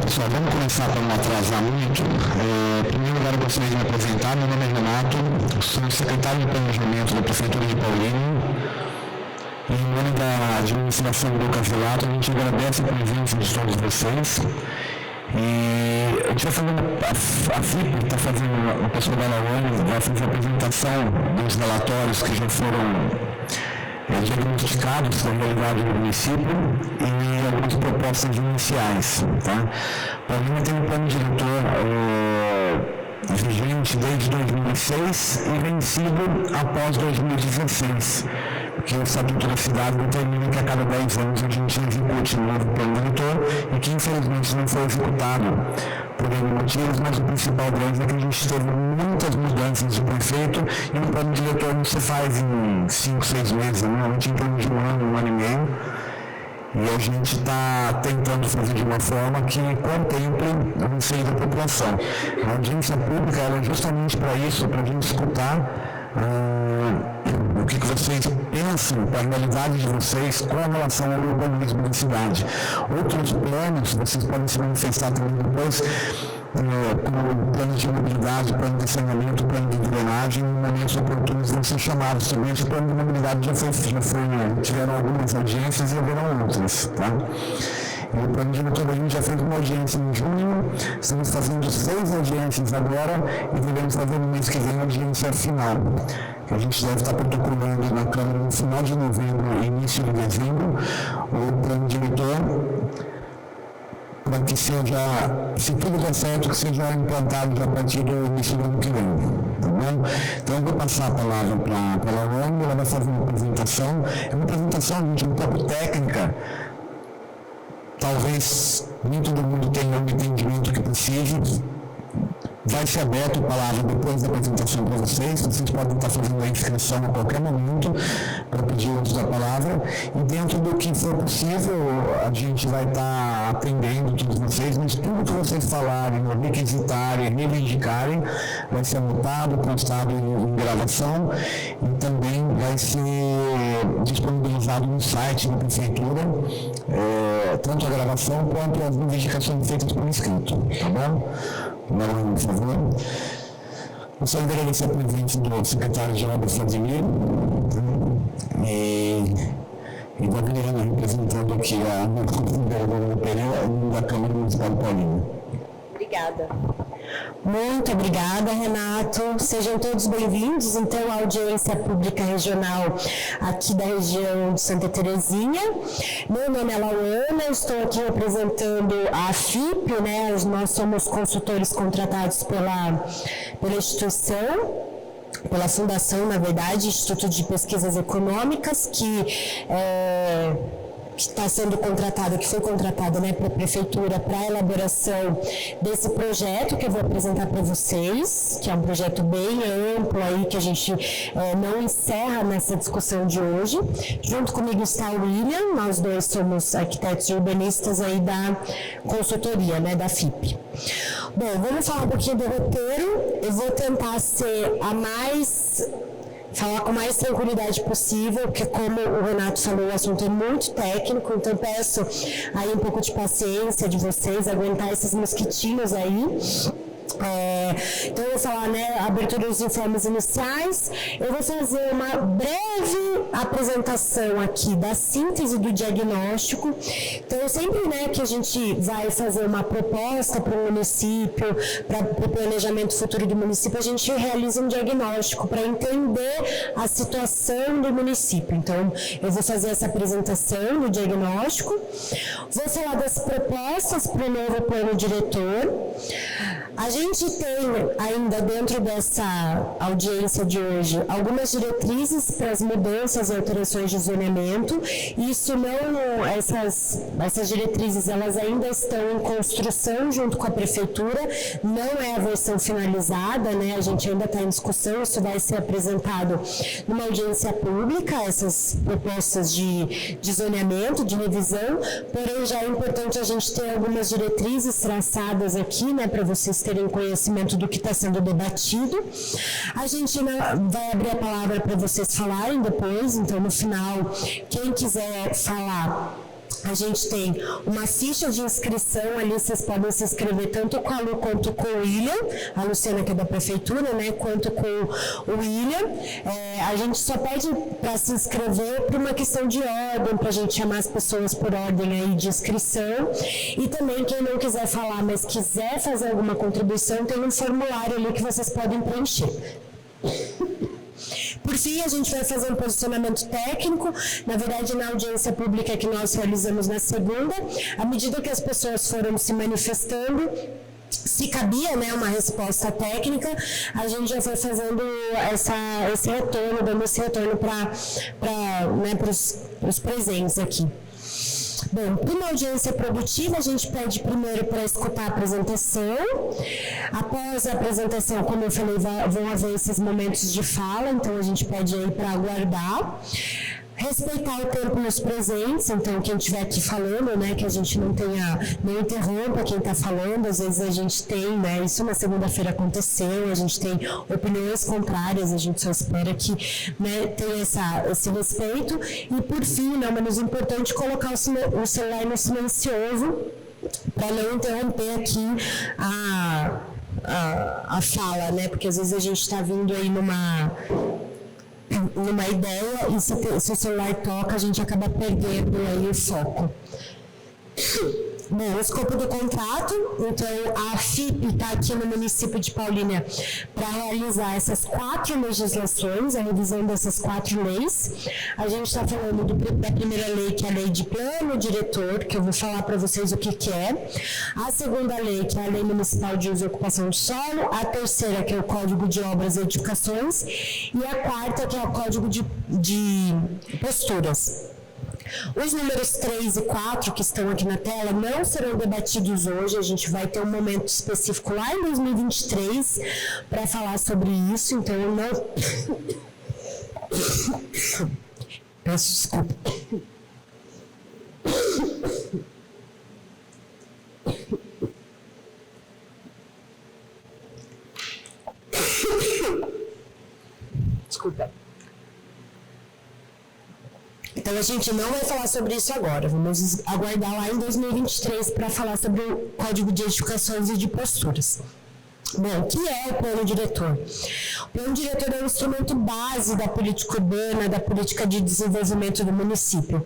Pessoal, vamos começar para não atrasar muito. Em primeiro lugar, eu gostaria de me apresentar. Meu nome é Renato, sou secretário de Planejamento da Prefeitura de Paulínia. Em nome da administração do Lucas Velato, a gente agradece a presença de todos vocês. E a gente vai fazer a FIP está fazendo, o pessoal da Laone vai fazer a apresentação dos relatórios que já foram diagnosticados da realidade do município e algumas propostas iniciais. Tá? Paulínia tem um plano diretor vigente desde 2006 e vencido após 2016, que o Estatuto da Cidade determina que a cada 10 anos a gente execute um novo plano diretor e que infelizmente não foi executado por N motivos, mas o principal deles é que a gente teve muitas mudanças de prefeito e um plano diretor não se faz em 5, 6 meses, normalmente em torno de um ano e meio. E a gente está tentando fazer de uma forma que contemple o anseio da população. A audiência pública ela é justamente para isso, para a gente escutar o que vocês pensam, a realidade de vocês com relação ao urbanismo da cidade. Outros planos, vocês podem se manifestar também depois, como plano de mobilidade, plano de saneamento, plano de drenagem, em momentos oportunos vão ser chamados também. Esse plano de mobilidade tiveram algumas audiências e haverão outras. Tá? E o plano diretor a gente já fez uma audiência em junho, estamos fazendo 6 audiências agora e devemos fazer no mês que vem a audiência final, que a gente deve estar protocolando na Câmara no final de novembro e início de dezembro, o plano diretor, para que seja, se tudo der certo, que seja implantado já a partir do início do ano que vem. Tá bom? Então eu vou passar a palavra para a Laone, ela vai fazer uma apresentação. É uma apresentação, gente, um pouco técnica. Talvez nem todo mundo tenha o entendimento que precise. Vai ser aberto a palavra depois da apresentação para vocês. Vocês podem estar fazendo a inscrição a qualquer momento para pedir o uso da palavra. E dentro do que for possível, a gente vai estar atendendo todos vocês, mas tudo que vocês falarem, requisitarem, reivindicarem, vai ser anotado, postado em gravação e também vai ser disponibilizado no site da Prefeitura, tanto a gravação quanto as reivindicações feitas por escrito. Tá bom? Por favor. Eu só agradecer a presença do secretário de Obras Vladimir e da Adriana representando aqui a vereadora Pereira da Câmara Municipal de Paulínia. Obrigada. Muito obrigada, Renato. Sejam todos bem-vindos, então, à audiência pública regional aqui da região de Santa Terezinha. Meu nome é Lauana, estou aqui representando a FIP, né? Nós somos consultores contratados pela instituição, pela fundação, na verdade, Instituto de Pesquisas Econômicas, que está sendo contratada, que foi contratada, né, para a Prefeitura para a elaboração desse projeto que eu vou apresentar para vocês, que é um projeto bem amplo aí, que a gente não encerra nessa discussão de hoje. Junto comigo está o William, nós dois somos arquitetos e urbanistas aí da consultoria, né, da FIP. Bom, vamos falar um pouquinho do roteiro. Eu vou tentar falar com mais tranquilidade possível, porque como o Renato falou, o assunto é muito técnico, então peço aí um pouco de paciência de vocês, aguentar esses mosquitinhos aí. Então eu vou falar, né, a abertura dos informes iniciais, eu vou fazer uma breve apresentação aqui da síntese do diagnóstico. Então sempre, né, que a gente vai fazer uma proposta para o município, para o planejamento futuro do município, a gente realiza um diagnóstico para entender a situação do município. Então eu vou fazer essa apresentação do diagnóstico, vou falar das propostas para o novo plano diretor. A gente tem ainda dentro dessa audiência de hoje algumas diretrizes para as mudanças e alterações de zoneamento. Isso não, essas diretrizes elas ainda estão em construção junto com a Prefeitura, não é a versão finalizada, né? A gente ainda está em discussão, isso vai ser apresentado numa audiência pública, essas propostas de zoneamento, de revisão, porém já é importante a gente ter algumas diretrizes traçadas aqui, né, para vocês terem conhecimento do que está sendo debatido. A gente vai abrir a palavra para vocês falarem depois, então no final, quem quiser falar, A gente tem uma ficha de inscrição ali, vocês podem se inscrever tanto com a Lu quanto com o William, a Luciana que é da prefeitura, né, quanto com o William. A gente só pede para se inscrever por uma questão de ordem, para a gente chamar as pessoas por ordem aí de inscrição. E também quem não quiser falar, mas quiser fazer alguma contribuição, tem um formulário ali que vocês podem preencher. Por fim, a gente vai fazer um posicionamento técnico, na verdade, na audiência pública que nós realizamos na segunda. À medida que as pessoas foram se manifestando, se cabia, né, uma resposta técnica, a gente já foi fazendo esse retorno, dando esse retorno para os presentes aqui. Bom, para uma audiência produtiva, a gente pede primeiro para escutar a apresentação. Após a apresentação, como eu falei, vão haver esses momentos de fala, então a gente pede aí para aguardar. Respeitar o tempo nos presentes, então quem estiver aqui falando, né, que a gente não interrompa quem está falando, às vezes a gente tem, né, isso na segunda-feira aconteceu, a gente tem opiniões contrárias, a gente só espera que, né, tenha esse respeito. E por fim, não menos importante, colocar o celular no silencioso, para não interromper aqui a fala, né, porque às vezes a gente está vindo aí numa ideia e se o celular toca, a gente acaba perdendo aí o foco. Bom, o escopo do contrato, então a FIP está aqui no município de Paulínia para realizar essas 4 legislações, a revisão dessas 4 leis. A gente está falando da primeira lei, que é a lei de plano diretor, que eu vou falar para vocês o que é. A segunda lei, que é a lei municipal de uso e ocupação de solo. A terceira, que é o Código de Obras e Edificações. E a quarta, que é o Código de Posturas. Os números 3 e 4 que estão aqui na tela não serão debatidos hoje, a gente vai ter um momento específico lá em 2023 para falar sobre isso, então eu não... Peço desculpa. Desculpa. Então a gente não vai falar sobre isso agora, vamos aguardar lá em 2023 para falar sobre o Código de Edificações e de Posturas. Bom, o que é o plano diretor? O plano diretor é um instrumento base da política urbana, da política de desenvolvimento do município.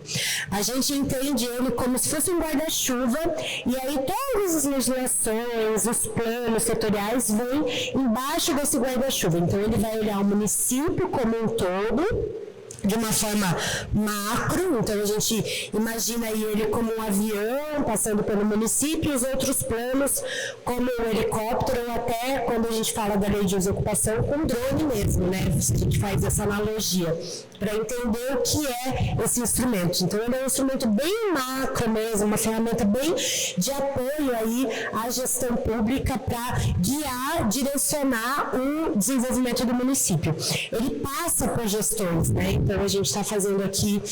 A gente entende ele como se fosse um guarda-chuva, e aí todas as legislações, os planos setoriais vão embaixo desse guarda-chuva. Então ele vai olhar o município como um todo, de uma forma macro, então a gente imagina aí ele como um avião passando pelo município, e os outros planos como um helicóptero, ou até quando a gente fala da lei de uso e ocupação, com drone mesmo, né? A gente faz essa analogia para entender o que é esse instrumento. Então ele é um instrumento bem macro mesmo, uma ferramenta bem de apoio aí à gestão pública para guiar, direcionar o desenvolvimento do município. Ele passa por gestões, né? Então a gente está fazendo aqui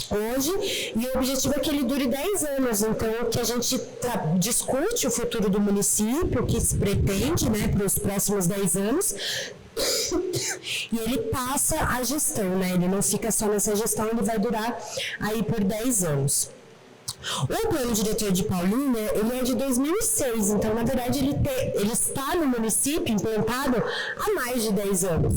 hoje, e o objetivo é que ele dure 10 anos, então que a gente discute o futuro do município, o que se pretende, né, para os próximos 10 anos, e ele passa a gestão, né, ele não fica só nessa gestão, ele vai durar aí por 10 anos. O plano diretor de Paulínia, ele é de 2006, então na verdade ele está no município implantado há mais de 10 anos.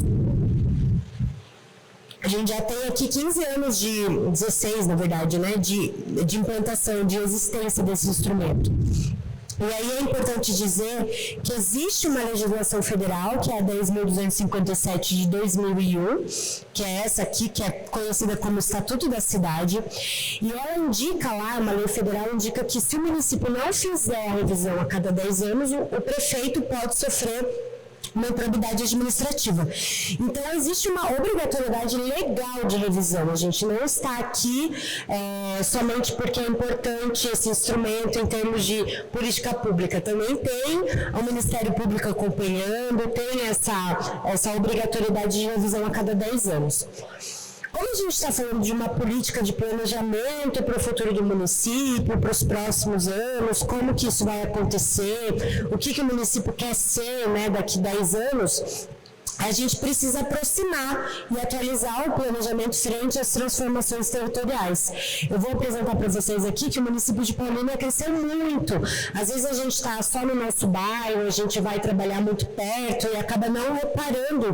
A gente já tem aqui 15 anos 16 na verdade, né, de implantação, de existência desse instrumento. E aí é importante dizer que existe uma legislação federal, que é a 10.257 de 2001, que é essa aqui, que é conhecida como Estatuto da Cidade, e ela indica lá, uma lei federal indica que se o município não fizer a revisão a cada 10 anos, o prefeito pode sofrer uma improbidade administrativa. Então, existe uma obrigatoriedade legal de revisão. A gente não está aqui somente porque é importante esse instrumento em termos de política pública. Também tem o Ministério Público acompanhando, tem essa obrigatoriedade de revisão a cada 10 anos. Como a gente está falando de uma política de planejamento para o futuro do município, para os próximos anos, como que isso vai acontecer, o que o município quer ser, né, daqui a 10 anos, a gente precisa aproximar e atualizar o planejamento frente às transformações territoriais. Eu vou apresentar para vocês aqui que o município de Paulínia cresceu muito. Às vezes a gente está só no nosso bairro, a gente vai trabalhar muito perto e acaba não reparando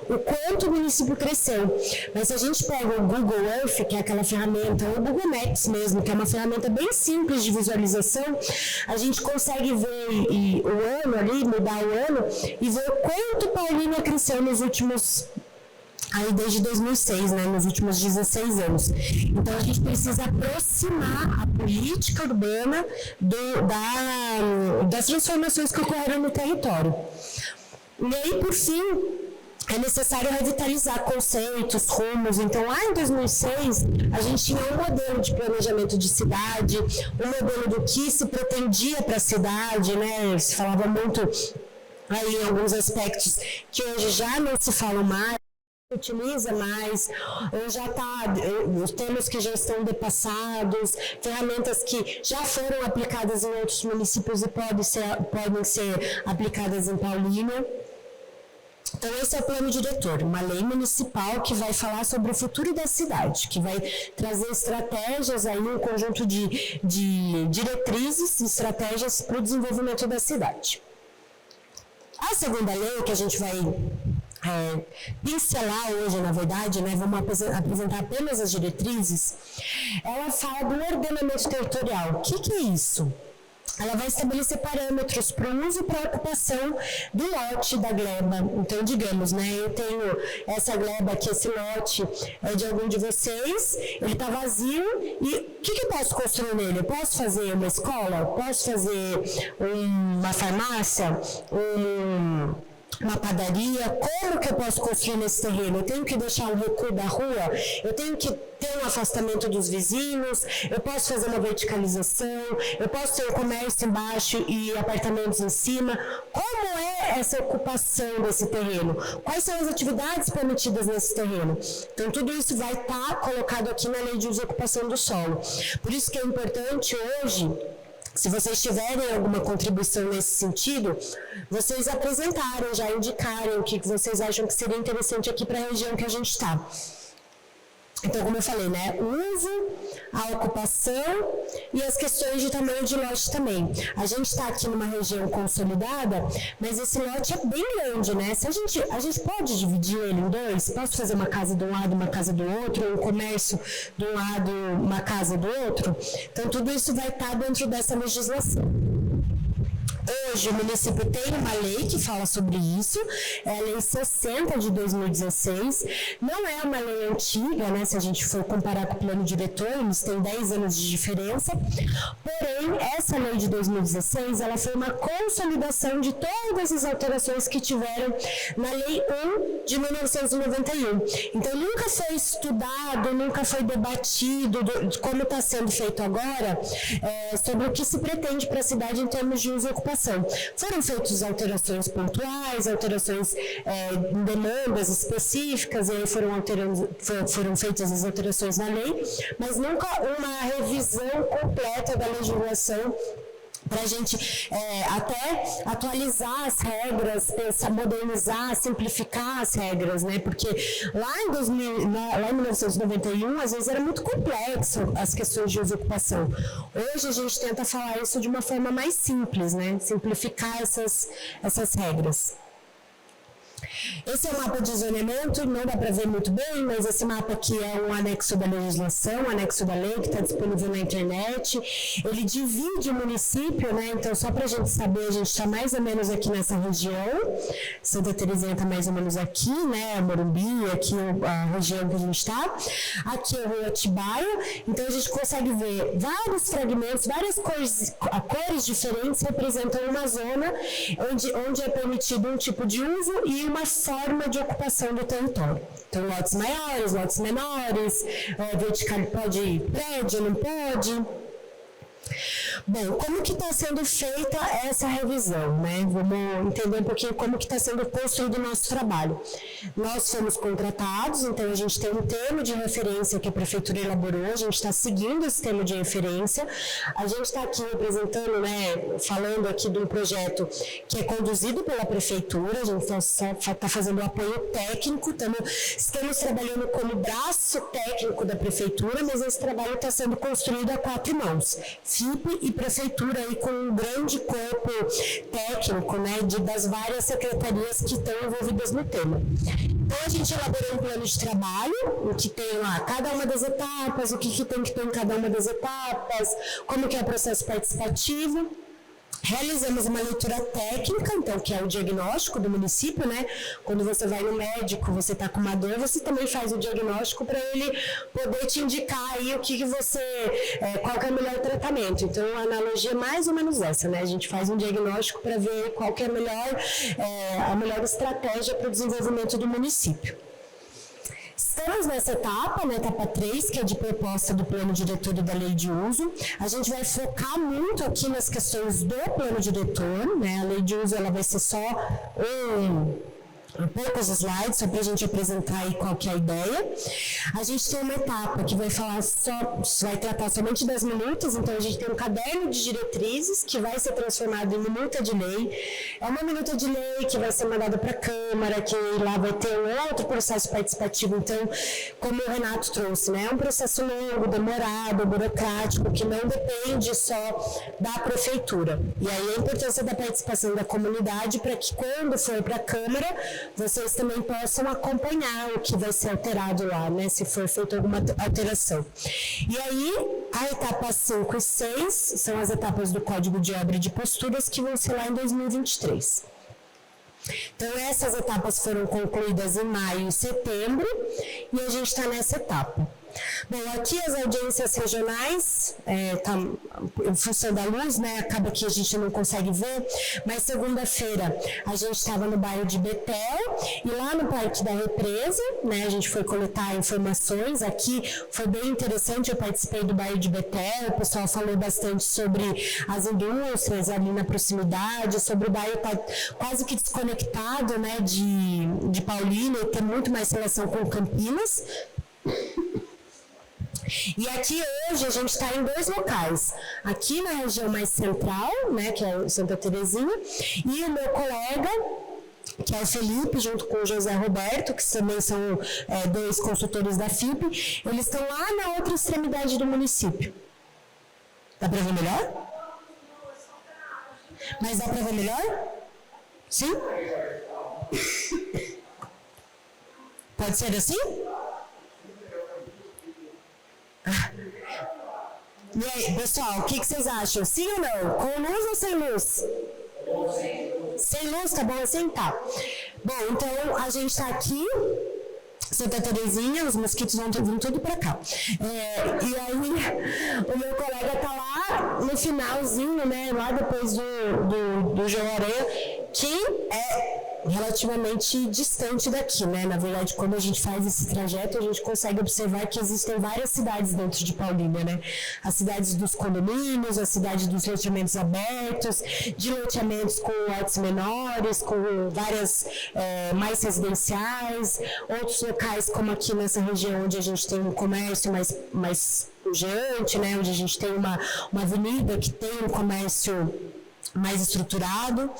o quanto o município cresceu. Mas se a gente pega o Google Earth, que é aquela ferramenta, ou o Google Maps mesmo, que é uma ferramenta bem simples de visualização, a gente consegue ver o ano ali, mudar o ano, e ver o quanto Paulínia cresceu nos últimos, aí desde 2006, né, nos últimos 16 anos. Então, a gente precisa aproximar a política urbana das transformações que ocorreram no território. E aí, por fim, é necessário revitalizar conceitos, rumos. Então, lá em 2006, a gente tinha um modelo de planejamento de cidade, um modelo do que se pretendia para a cidade, né? Se falava muito aí em alguns aspectos que hoje já não se falam mais, utiliza mais, ou já está, os termos que já estão depassados, ferramentas que já foram aplicadas em outros municípios e podem ser aplicadas em Paulínia. Então, esse é o plano diretor, uma lei municipal que vai falar sobre o futuro da cidade, que vai trazer estratégias, aí, um conjunto de diretrizes e estratégias para o desenvolvimento da cidade. A segunda lei, que a gente vai pincelar hoje, na verdade, né, vamos apresentar apenas as diretrizes, ela fala do ordenamento territorial. O que é isso? Ela vai estabelecer parâmetros para o uso e para a ocupação do lote da gleba. Então, digamos, né, eu tenho essa gleba aqui, esse lote é de algum de vocês, ele está vazio, e o que eu posso construir nele? Eu posso fazer uma escola? Posso fazer uma farmácia? Uma padaria? Como que eu posso construir nesse terreno? Eu tenho que deixar um recuo da rua? Eu tenho que ter um afastamento dos vizinhos? Eu posso fazer uma verticalização? Eu posso ter um comércio embaixo e apartamentos em cima? Como é essa ocupação desse terreno? Quais são as atividades permitidas nesse terreno? Então, tudo isso vai estar colocado aqui na Lei de Uso e Ocupação do Solo. Por isso que é importante hoje, se vocês tiverem alguma contribuição nesse sentido, vocês apresentarem, já indicarem o que vocês acham que seria interessante aqui para a região que a gente está. Então, como eu falei, né, o uso, a ocupação e as questões de tamanho de lote também. A gente está aqui numa região consolidada, mas esse lote é bem grande, né? Se a gente pode dividir ele em dois, posso fazer uma casa de um lado, uma casa do outro, um comércio de um lado, uma casa do outro. Então, tudo isso vai estar dentro dessa legislação. Hoje, o município tem uma lei que fala sobre isso, é a Lei 60 de 2016. Não é uma lei antiga, né? Se a gente for comparar com o plano diretor, eles têm 10 anos de diferença. Porém, essa lei de 2016, ela foi uma consolidação de todas as alterações que tiveram na Lei 1 de 1991. Então, nunca foi estudado, nunca foi debatido, como está sendo feito agora, sobre o que se pretende para a cidade em termos de uso e ocupação. Foram feitas alterações pontuais, alterações em demandas específicas, e aí foram feitas as alterações na lei, mas nunca uma revisão completa da legislação para a gente até atualizar as regras, modernizar, simplificar as regras, né? Porque lá em 1991, às vezes era muito complexo as questões de uso e ocupação. Hoje a gente tenta falar isso de uma forma mais simples, né? Simplificar essas regras. Esse é o mapa de zoneamento, não dá para ver muito bem, mas esse mapa aqui é um anexo da legislação, um anexo da lei, que está disponível na internet. Ele divide o município, né? Então, só para a gente saber, a gente está mais ou menos aqui nessa região. Santa Terezinha está mais ou menos aqui, né? Morumbi, aqui a região que a gente está. Aqui é o Rio Atibaia. Então, a gente consegue ver vários fragmentos, várias cores diferentes representam uma zona onde é permitido um tipo de uso e uma forma de ocupação do território. Então, lotes maiores, lotes menores, vertical, pode ir prédio, não pode. Bom, como que está sendo feita essa revisão, né? Vamos entender um pouquinho como que está sendo construído o nosso trabalho. Nós fomos contratados, então a gente tem um termo de referência que a Prefeitura elaborou, a gente está seguindo esse termo de referência, a gente está aqui representando, né, falando aqui de um projeto que é conduzido pela Prefeitura, a gente está fazendo o apoio técnico, estamos trabalhando como braço técnico da Prefeitura, mas esse trabalho está sendo construído a 4 mãos, FIP e Prefeitura, aí, com um grande corpo técnico, né, das várias secretarias que estão envolvidas no tema. Então, a gente elaborou um plano de trabalho, em que tem lá cada uma das etapas, o que tem que ter em cada uma das etapas, como que é o processo participativo. Realizamos uma leitura técnica, então, que é o diagnóstico do município, né? Quando você vai no médico, você está com uma dor, você também faz o diagnóstico para ele poder te indicar aí o que você, qual que é o melhor tratamento. Então, a analogia é mais ou menos essa, né? A gente faz um diagnóstico para ver qual que é a melhor estratégia para o desenvolvimento do município. Estamos nessa etapa, na etapa 3, que é de proposta do plano diretor e da lei de uso. A gente vai focar muito aqui nas questões do plano diretor, né? A lei de uso ela vai ser só poucos slides, só para a gente apresentar aí qual que é a ideia. A gente tem uma etapa que vai falar vai tratar somente das minutas, então a gente tem um caderno de diretrizes que vai ser transformado em minuta de lei. É uma minuta de lei que vai ser mandada para a Câmara, que lá vai ter um outro processo participativo, então, como o Renato trouxe, né? É um processo longo, demorado, burocrático, que não depende só da Prefeitura. E aí a importância da participação da comunidade para que quando for para a Câmara, vocês também possam acompanhar o que vai ser alterado lá, né, se for feita alguma alteração. E aí, a etapa 5 e 6 são as etapas do Código de Obra e de Posturas que vão ser lá em 2023. Então, essas etapas foram concluídas em maio e setembro e a gente está nessa etapa. Bom, aqui as audiências regionais, em função da luz, né, acaba que a gente não consegue ver, mas segunda-feira a gente estava no bairro de Betel e lá no Parque da Represa, né, a gente foi coletar informações aqui, foi bem interessante, eu participei do bairro de Betel, o pessoal falou bastante sobre as indústrias ali na proximidade, sobre o bairro estar quase que desconectado, né, de Paulínia e ter muito mais relação com Campinas. E aqui hoje a gente está em 2 locais, aqui na região mais central, né, que é o Santa Terezinha, e o meu colega, que é o Felipe, junto com o José Roberto, que também são 2 consultores da FIP, eles estão lá na outra extremidade do município. Dá para ver melhor? Mas dá para ver melhor? Sim? Pode ser assim? E aí, pessoal, o que vocês acham? Sim ou não? Com luz ou sem luz? Sem luz, tá bom assim? Tá. Bom, então a gente tá aqui, Santa Terezinha, os mosquitos vão tudo pra cá. E aí, o meu colega tá lá no finalzinho, né, lá depois do João Aranha, que é relativamente distante daqui, né? Na verdade, quando a gente faz esse trajeto, a gente consegue observar que existem várias cidades dentro de Paulínia, né? As cidades dos condomínios, a cidade dos loteamentos abertos, de loteamentos com lotes menores, com várias mais residenciais, outros locais como aqui nessa região onde a gente tem um comércio mais pujante, né? Onde a gente tem uma avenida que tem um comércio mais estruturado.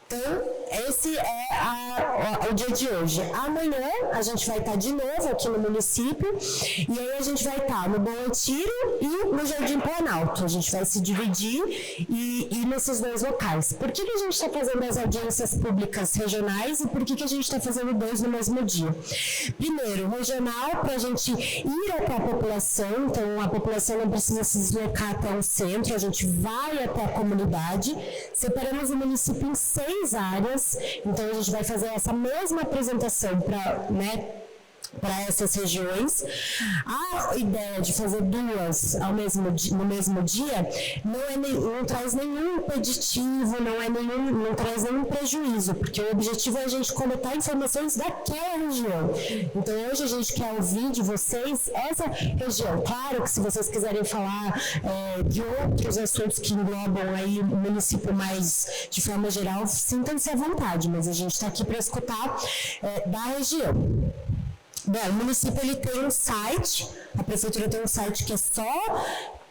Então, esse é o dia de hoje. Amanhã a gente vai estar de novo aqui no município e aí a gente vai estar no Bom Retiro e no Jardim Planalto. A gente vai se dividir e ir nesses 2 locais. Por que a gente está fazendo as audiências públicas regionais e por que a gente está fazendo 2 no mesmo dia? Primeiro, regional, para a gente ir até a população. Então, a população não precisa se deslocar até o centro, a gente vai até a comunidade. Separamos o município em 6 áreas, então a gente vai fazer essa mesma apresentação para, né, para essas regiões. A ideia de fazer duas no mesmo dia não traz nenhum impeditivo, não traz nenhum prejuízo, porque o objetivo é a gente coletar informações daquela região. Então hoje a gente quer ouvir de vocês essa região. Claro que se vocês quiserem falar de outros assuntos que englobam aí o município mais de forma geral, sintam-se à vontade, mas a gente está aqui para escutar da região. Bom, o município ele tem um site, a prefeitura tem um site que é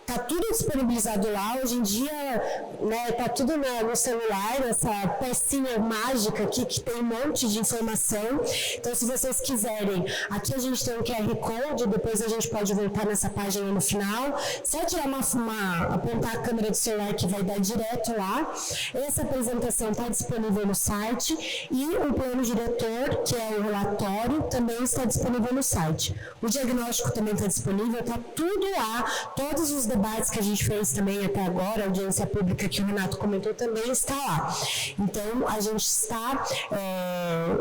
tá tudo disponibilizado lá, hoje em dia, né, tá tudo no celular, essa pecinha mágica aqui que tem um monte de informação. Então, se vocês quiserem, aqui a gente tem um QR Code, depois a gente pode voltar nessa página no final, só tirar apontar a câmera do celular que vai dar direto lá. Essa apresentação está disponível no site e o plano diretor, que é o relatório, também está disponível no site. O diagnóstico também está disponível, está tudo lá, todos os debates que a gente fez também até agora, a audiência pública que o Renato comentou também está lá. Então, a gente está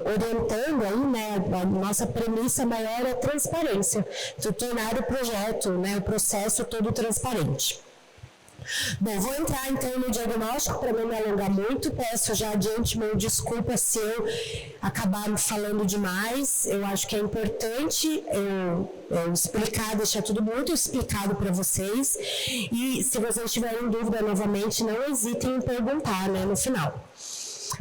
orientando aí, né, a nossa premissa maior é a transparência, de tornar o projeto, né, o processo todo transparente. Bom, vou entrar então no diagnóstico para não me alongar muito, peço já de antemão desculpa se eu acabar me falando demais, eu acho que é importante eu explicar, deixar tudo muito explicado para vocês, e se vocês tiverem dúvida novamente, não hesitem em perguntar, né, no final.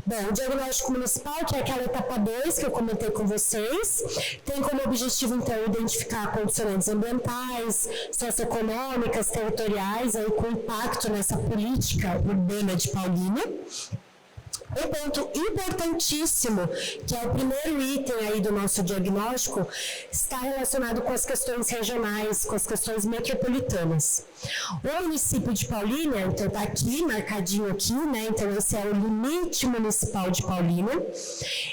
Bom, o diagnóstico municipal, que é aquela etapa 2 que eu comentei com vocês, tem como objetivo, então, identificar condições ambientais, socioeconômicas, territoriais, aí, com impacto nessa política urbana de Paulínia. Um ponto importantíssimo, que é o primeiro item aí do nosso diagnóstico, está relacionado com as questões regionais, com as questões metropolitanas. O município de Paulínia, então está aqui, marcadinho aqui, né? Então esse é o limite municipal de Paulínia.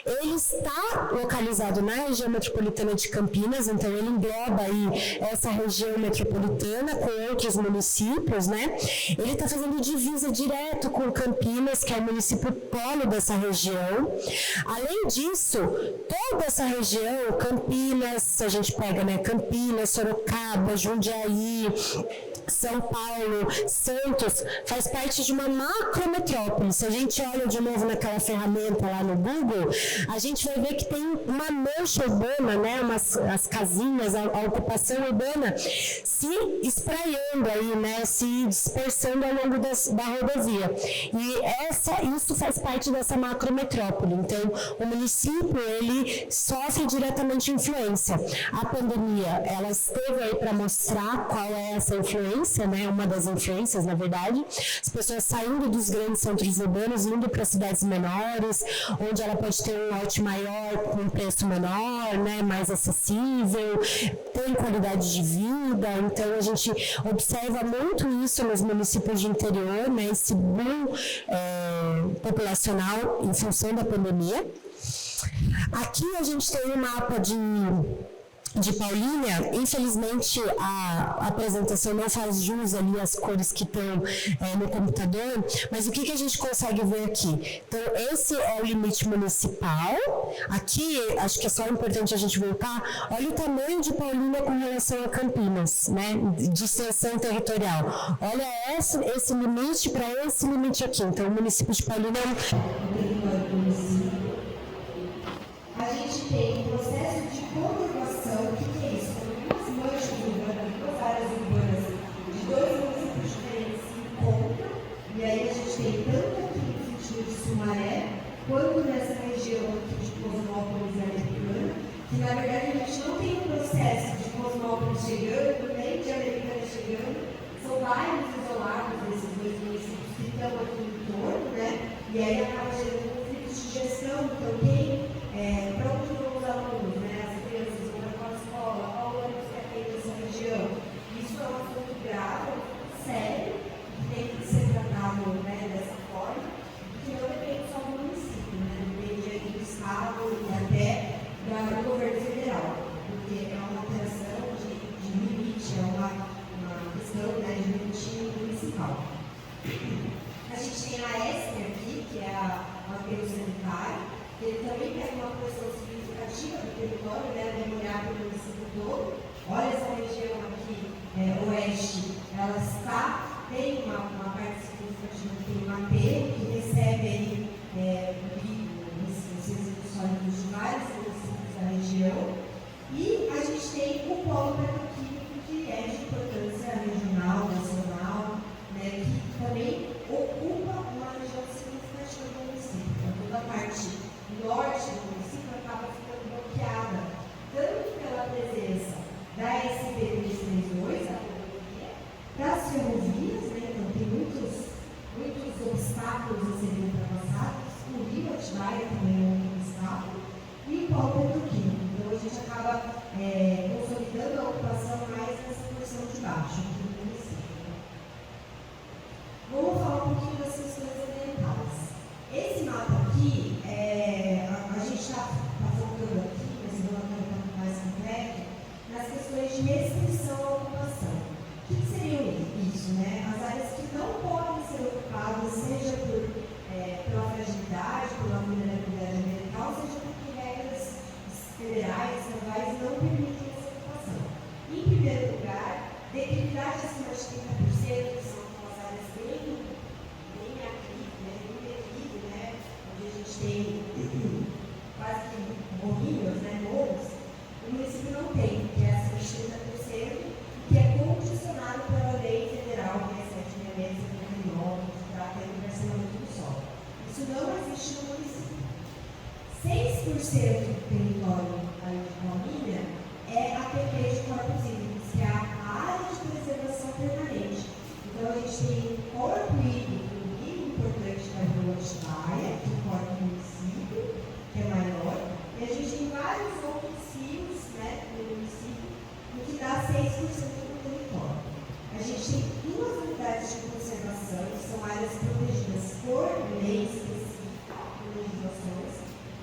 Ele está localizado na região metropolitana de Campinas, então ele engloba aí essa região metropolitana com outros municípios, né? Ele está fazendo divisa direto com Campinas, que é o município polo dessa região. Além disso, toda essa região, Campinas, se a gente pega, né, Campinas, Sorocaba, Jundiaí, São Paulo, Santos, faz parte de uma macrometrópole. Se a gente olha de novo naquela ferramenta lá no Google, a gente vai ver que tem uma mancha urbana, né, as casinhas, a ocupação urbana se espraiando aí, né, se dispersando ao longo da rodovia. E isso faz parte dessa macrometrópole. Então, o município, ele sofre diretamente influência. A pandemia, ela esteve aí para mostrar qual é essa influência, né, uma das influências, na verdade, as pessoas saindo dos grandes centros urbanos, indo para cidades menores, onde ela pode ter um lote maior, com um preço menor, né, mais acessível, tem qualidade de vida. Então, a gente observa muito isso nos municípios de interior, né, esse boom populacional em função da pandemia. Aqui a gente tem um mapa de Paulínia. Infelizmente a apresentação não faz jus ali às cores que estão no computador, mas o que a gente consegue ver aqui? Então, esse é o limite municipal. Aqui, acho que é só importante a gente voltar, olha o tamanho de Paulínia com relação a Campinas, né, de extensão territorial. Olha esse limite para esse limite aqui. Então, o município de Paulínia a gente tem um processo de conurbação, o que é isso? Duas manchas urbanas, duas áreas urbanas de dois municípios diferentes se encontram, e aí a gente tem tanto aqui no sentido de Sumaré, quanto nessa região aqui de Cosmópolis e Americana, que na verdade a gente não tem um processo de Cosmópolis chegando, nem de Americana chegando, são bairros isolados desses dois municípios que estão aqui em torno, né? E aí acaba gerando conflitos de gestão, então para onde vão os alunos, né? As crianças vão para qual escola, qual ônibus que atende essa região. Isso é um assunto grave, sério, que tem que ser tratado, né, dessa forma, que não depende só do município, né? Depende do Estado e até do governo federal, porque é uma alteração de limite, é uma questão, né, de limite municipal. A gente tem a ESP aqui, que é o apelo sanitário, ele também pega uma posição significativa significativa do território, né, demográfico do município todo. Olha essa região aqui, oeste, ela tem uma parte significativa que tem um aterro, que recebe aí, esses resíduos sólidos de vários municípios da região. E a gente tem o polo petroquímico, que é de importância regional, nacional, né, que também ocupa uma região significativa do município. Então, toda a parte norte do município acaba ficando bloqueada, tanto pela presença da SP-232, a rodovia, das ferrovias, né, então tem muitos obstáculos a serem ultrapassados, o Rio Atibaia também é um obstáculo, e o polo petroquímico. Então, a gente acaba consolidando a ocupação mais nessa porção de baixo aqui do município. Vamos falar um pouquinho das questões ambientais. Esse mapa aqui, a gente está focando aqui, nesse relatório mais completo, nas questões de restrição à ocupação. O que seria isso, né? As áreas que não podem ser ocupadas, seja pela fragilidade, pela vulnerabilidade ambiental, seja porque regras federais, estaduais não permitem essa ocupação. Em primeiro lugar, declividade acima de 30%, que são aquelas áreas bem aqui, bem declive, né? Onde a gente tem quase que morrinhos, né? Morros. O município não tem, que é acima de 30%, que é condicionado pela lei federal, que é 7.659, que trata do versamento do solo. Isso não existe no município. 6% do território de Palmilha é a APP de corpos hídricos, que é a área de preservação permanente. Então, a gente tem um corpo hídrico importante da Vila Atibaia, que corta o município, que é maior, e a gente tem vários outros rios, né, no município, o que dá 6% do território. A gente tem 2 unidades de conservação, que são áreas protegidas por lei específica, por legislações.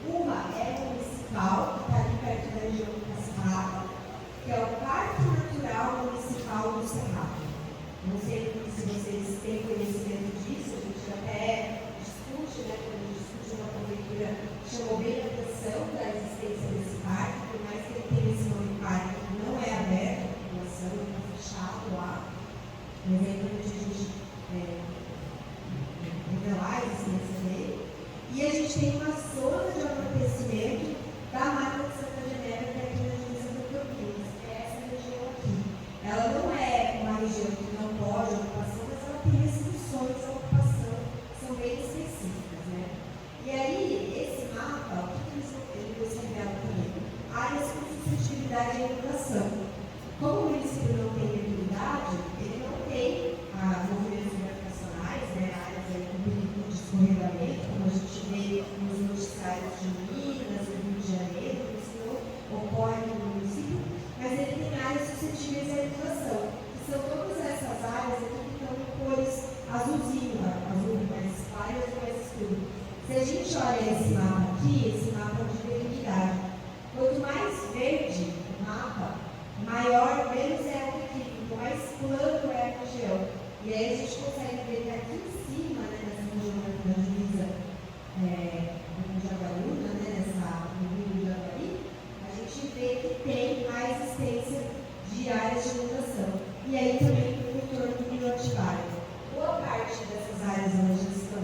Uma é municipal, que está ali perto da região do Cascata, que é o Parque Natural Municipal do Cerrado. Não sei se vocês têm conhecimento disso, a gente até discute, né, quando a gente discute uma prefeitura, chamou bem a atenção da existência desse parque, por mais que ele tenha esse nome parque, não é aberto à população, ele está fechado lá. Mas é importante a gente revelar a existência dele. E a gente tem uma zona de abastecimento da Mata de Santa Genebra, que é aqui na divisa do Campinas, que é essa região aqui. Ela não é uma região que não pode ocupação, mas ela tem restrições à ocupação, que são bem específicas, né? E aí, esse mapa, o que ele nos revela também? Áreas com suscetibilidade à inundação. Como o município não tem utilidade, ele não tem movimentos gravitacionais, né, áreas com perigo de escorregamento, como a gente vê nos noticiários de Minas, do Rio de Janeiro, isso não ocorre no município, mas ele tem áreas suscetíveis à inundação, que são todas essas áreas aqui que estão em cores azulzinho, azul mais claro e mais escuro. Se a gente olha esse mapa aqui, esse mapa de declividade, quanto mais verde o mapa, maior, menos é o declive, mais plano é a região. E aí a gente consegue ver que aqui em cima, né, nessa região da divisa do Jaguaruna, né, no Rio do Jaguari, a gente vê que tem mais existência de áreas de inundação. E aí também no entorno do Rio Atibaia. Boa parte dessas áreas elas já estão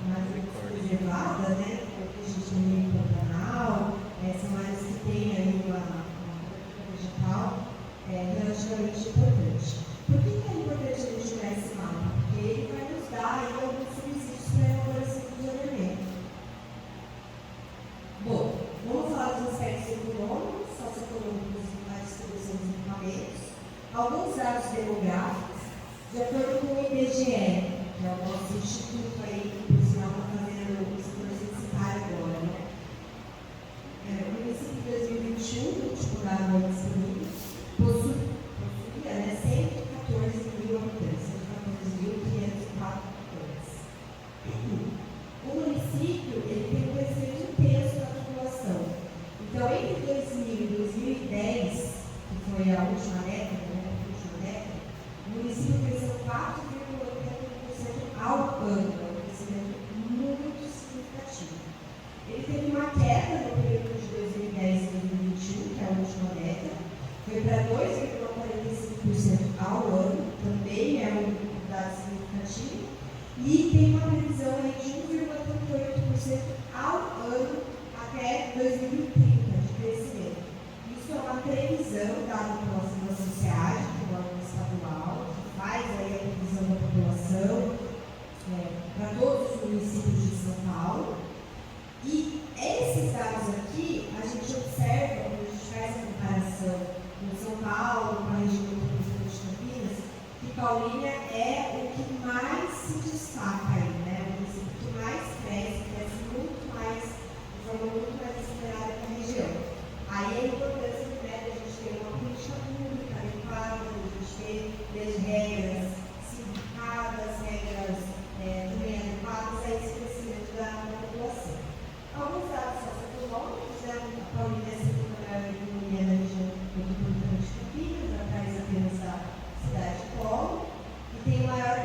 mais preservadas, né, porque a gente tem meio Pantanal, são áreas que têm aí uma vegetal relativamente importante. Por que é importante a gente olhar esse mapa? Porque ele vai nos dar aí alguns subsídios para a elaboração do zoneamento. Bom, vamos falar dos aspectos econômicos, socioeconômicos e da distribuição dos equipamentos. Alguns dados demográficos, de acordo com o IBGE, que é o nosso instituto aí, que por sinal está fazendo o setor censitário agora, né? O município de 2021, o último dado aí disponível, possuía 114.000 habitantes, 114.504 habitantes. O município ele tem um crescimento intenso da população. Então, entre 2000 e 2010, que foi a última década, o município cresceu 4,80% ao ano, é um crescimento muito significativo. Ele teve uma queda no período de 2010 25% ao ano, também é um dado significativo, e tem uma previsão aí de 1,38% ao ano até 2030 de crescimento. Isso é uma previsão dada pela Sociedade, que é o órgão estadual, que faz aí a previsão da população para todos os municípios de São Paulo. E esses dados aqui, a gente observa, quando a gente faz a comparação com São Paulo, com a região metropolitana de Campinas, que Paulínia é o que mais se destaca aí, né? O município que mais cresce muito mais, de forma muito mais acelerada que a região. Aí a importância de a gente ter uma política pública adequada, a gente ter as regras simplificadas, regras também adequadas a esse crescimento da população. Alguns dados socioeconômicos, né? A Paulínia é a segunda maior economia da região metropolitana de Campinas, atrás apenas da cidade de Polo, e tem o maior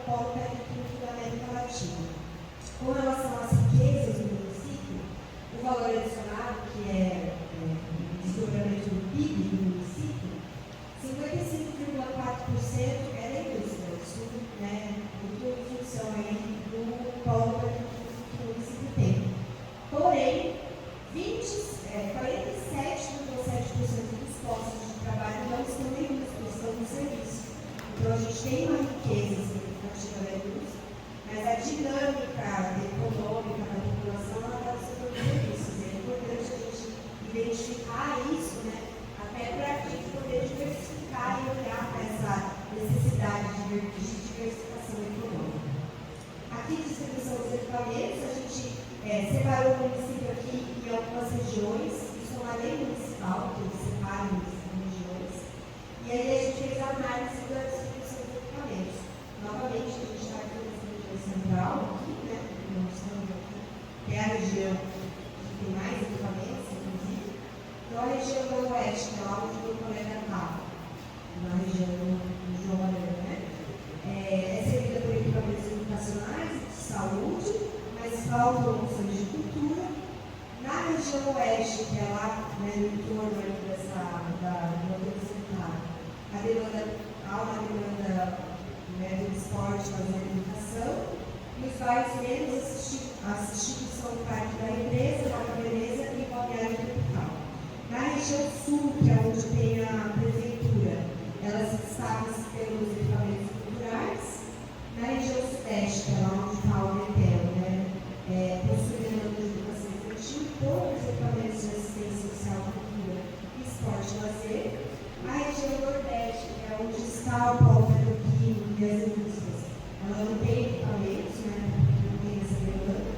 polo tecnológico da América Latina. Com relação às riquezas do município, o valor adicionado, que é desdobramento do PIB do município, 55,4% é da indústria, isso muito em função aí do polo que o município tem. Porém, 47,7% dos postos de trabalho não estão na indústria, estão no serviço. Então, a gente tem uma riqueza significativa da indústria, mas a dinâmica econômica da população está no setor de serviços. É importante a gente identificar isso, até para a gente poder diversificar e olhar para essa necessidade de diversificação econômica. Aqui, distribuição dos equipamentos, a gente separou o município aqui em algumas regiões, isso é uma lei municipal, que separa em regiões, e aí a gente fez a análise da distribuição dos equipamentos. Novamente, a gente está aqui nessa região central, aqui, nós estamos aqui, que é a região que tem mais equipamentos, inclusive. Então, a região do Oeste, que é lá onde o colega está, na região do João Maranhão, é servida por equipamentos educacionais e de saúde, mas faltam opções de cultura. Na região Oeste, que é lá no entorno da central, há uma demanda do esporte, da educação, e os bairros menos assistidos são o Parque da Represa, Nova Veneza e o Balneário Tropical. Na região Sul, que é onde tem a prefeitura, elas se destacam pelos equipamentos culturais. Na região Sudeste, que é lá onde está o Betel, possui demanda de educação infantil, todos os equipamentos de assistência social, cultura, esporte e lazer. A região Nordeste, que é onde está o polo petroquímico e as indústrias, ela não tem equipamentos, porque não tem essa demanda.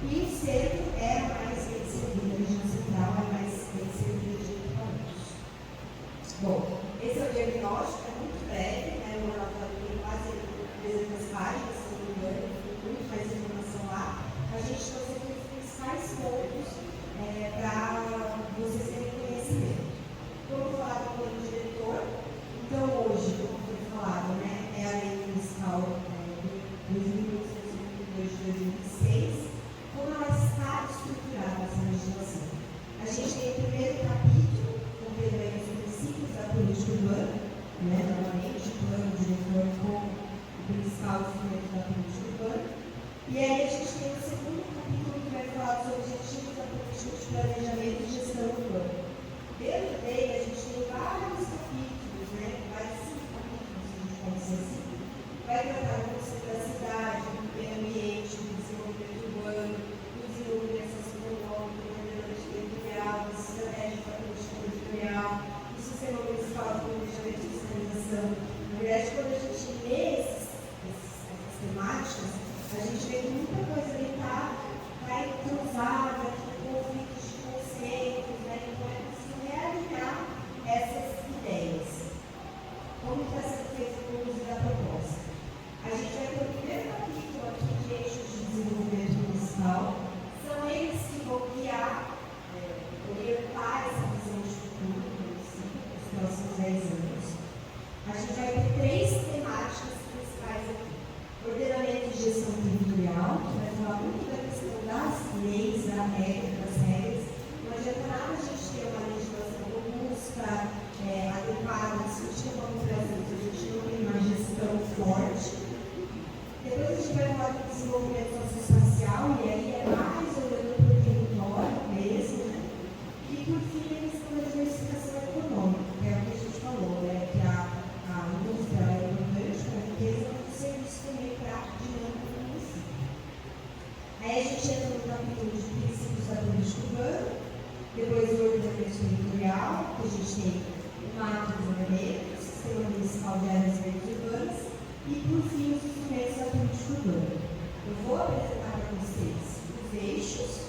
E o Centro é a mais bem servida, a região Central é a mais bem servida de equipamentos. Bom, esse é o diagnóstico, é muito breve, o relatório tem quase 300 páginas, se não me engano, muito mais informação lá. A gente trouxe aqui os principais pontos para vocês terem conhecimento. Vamos falar do plano diretor. Então, hoje, como foi falado, é a lei municipal 2022 de 2006, como ela está estruturada essa legislação. A gente tem o primeiro capítulo, contendo aí os princípios da política urbana, novamente, o plano diretor como o principal instrumento da política urbana. E aí a gente tem o segundo capítulo que vai falar dos objetivos da política de planejamento e gestão urbana. Dentro dele a gente tem vários capítulos, vários 5 capítulos, se a gente pode dizer assim. Vai tratar do conceito da cidade, do meio ambiente, do desenvolvimento urbano, do desenvolvimento socioeconômico, do ordenamento territorial, da estratégia da política territorial, do sistema municipal de planejamento e fiscalização. Na verdade, quando a gente lê essas temáticas, a gente vê que muita coisa ali está entrosada, que tem conflitos de conceitos, então é preciso realinhar essas ideias. Como está sendo feito o uso da proposta? A gente vai ter o primeiro capítulo aqui de eixos de desenvolvimento municipal. São eles que vão guiar, orientar essa visão de futuro do município nos próximos 10 anos. A gente vai ter 3 temáticas principais aqui. Ordenamento e gestão territorial, que vai falar muito da questão das leis, das regras. Não adianta nada a gente ter uma legislação robusta, adequada, discutida como o Brasil desenvolvimento socioespacial, e aí é mais olhando para o território mesmo, né? E por fim a questão da diversificação econômica, que é o que a gente falou, né? Que a indústria é importante para a riqueza, mas o serviço também para a dinâmica do município. Aí a gente entra no capítulo de princípios da política urbana, depois o ordenamento territorial, que a gente tem o marco do ordenamento, o sistema municipal de áreas verdes urbanas, e por fim os instrumentos da política urbana. Eu vou apresentar para vocês os eixos,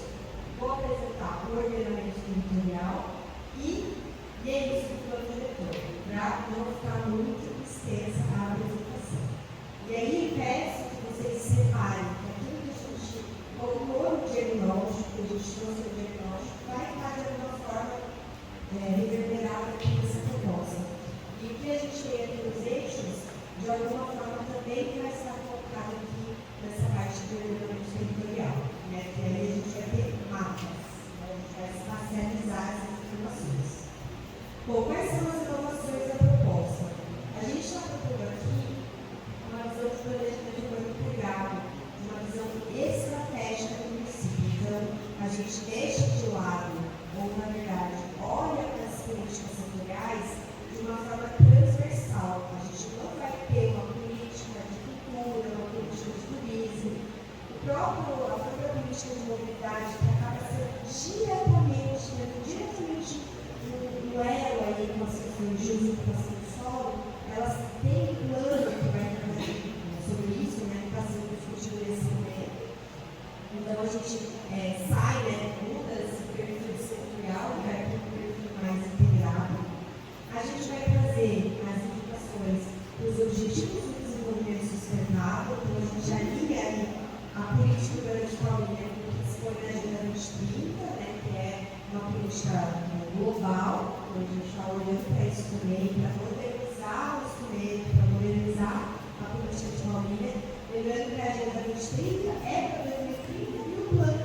vou apresentar o ordenamento territorial e eles do plano diretor, para não ficar muito extensa a apresentação. E aí peço que vocês separem aquilo que a gente colocou no diagnóstico, que a gente trouxe no diagnóstico, vai estar de alguma forma reverberado aqui nessa proposta. E o que a gente tem aqui nos eixos, de alguma forma também vai estar colocado aqui nessa parte do ordenamento territorial, né? Que aí a gente vai ter mapas, né? A gente vai espacializar essas informações. Bom, quais são as inovações da proposta? A gente está propondo aqui uma visão de planejamento urbano integrado, uma visão estratégica do município. Então, a gente deixa de lado, ou na verdade, olha para as políticas setoriais de uma forma transversal. A gente não vai ter uma política de cultura, uma política de turismo. A própria política de mobilidade, que acaba sendo diretamente no elo aí com as questões de uso e ocupação do solo, elas têm um plano que vai trazer sobre isso, né, que está sendo discutido nesse momento. Então a gente sai, né, muda esse perfil setorial, vai para um perfil mais integrado. A gente vai trazer as indicações dos objetivos do desenvolvimento sustentável, então a gente alinha aí a política urbana de Paulínia com o que se foi na Agenda 2030, né, que é uma política global, onde a gente está olhando para isso também, para modernizar o instrumento, para modernizar a política de Paulínia, lembrando que a Agenda 2030 é para 2030 e o plano,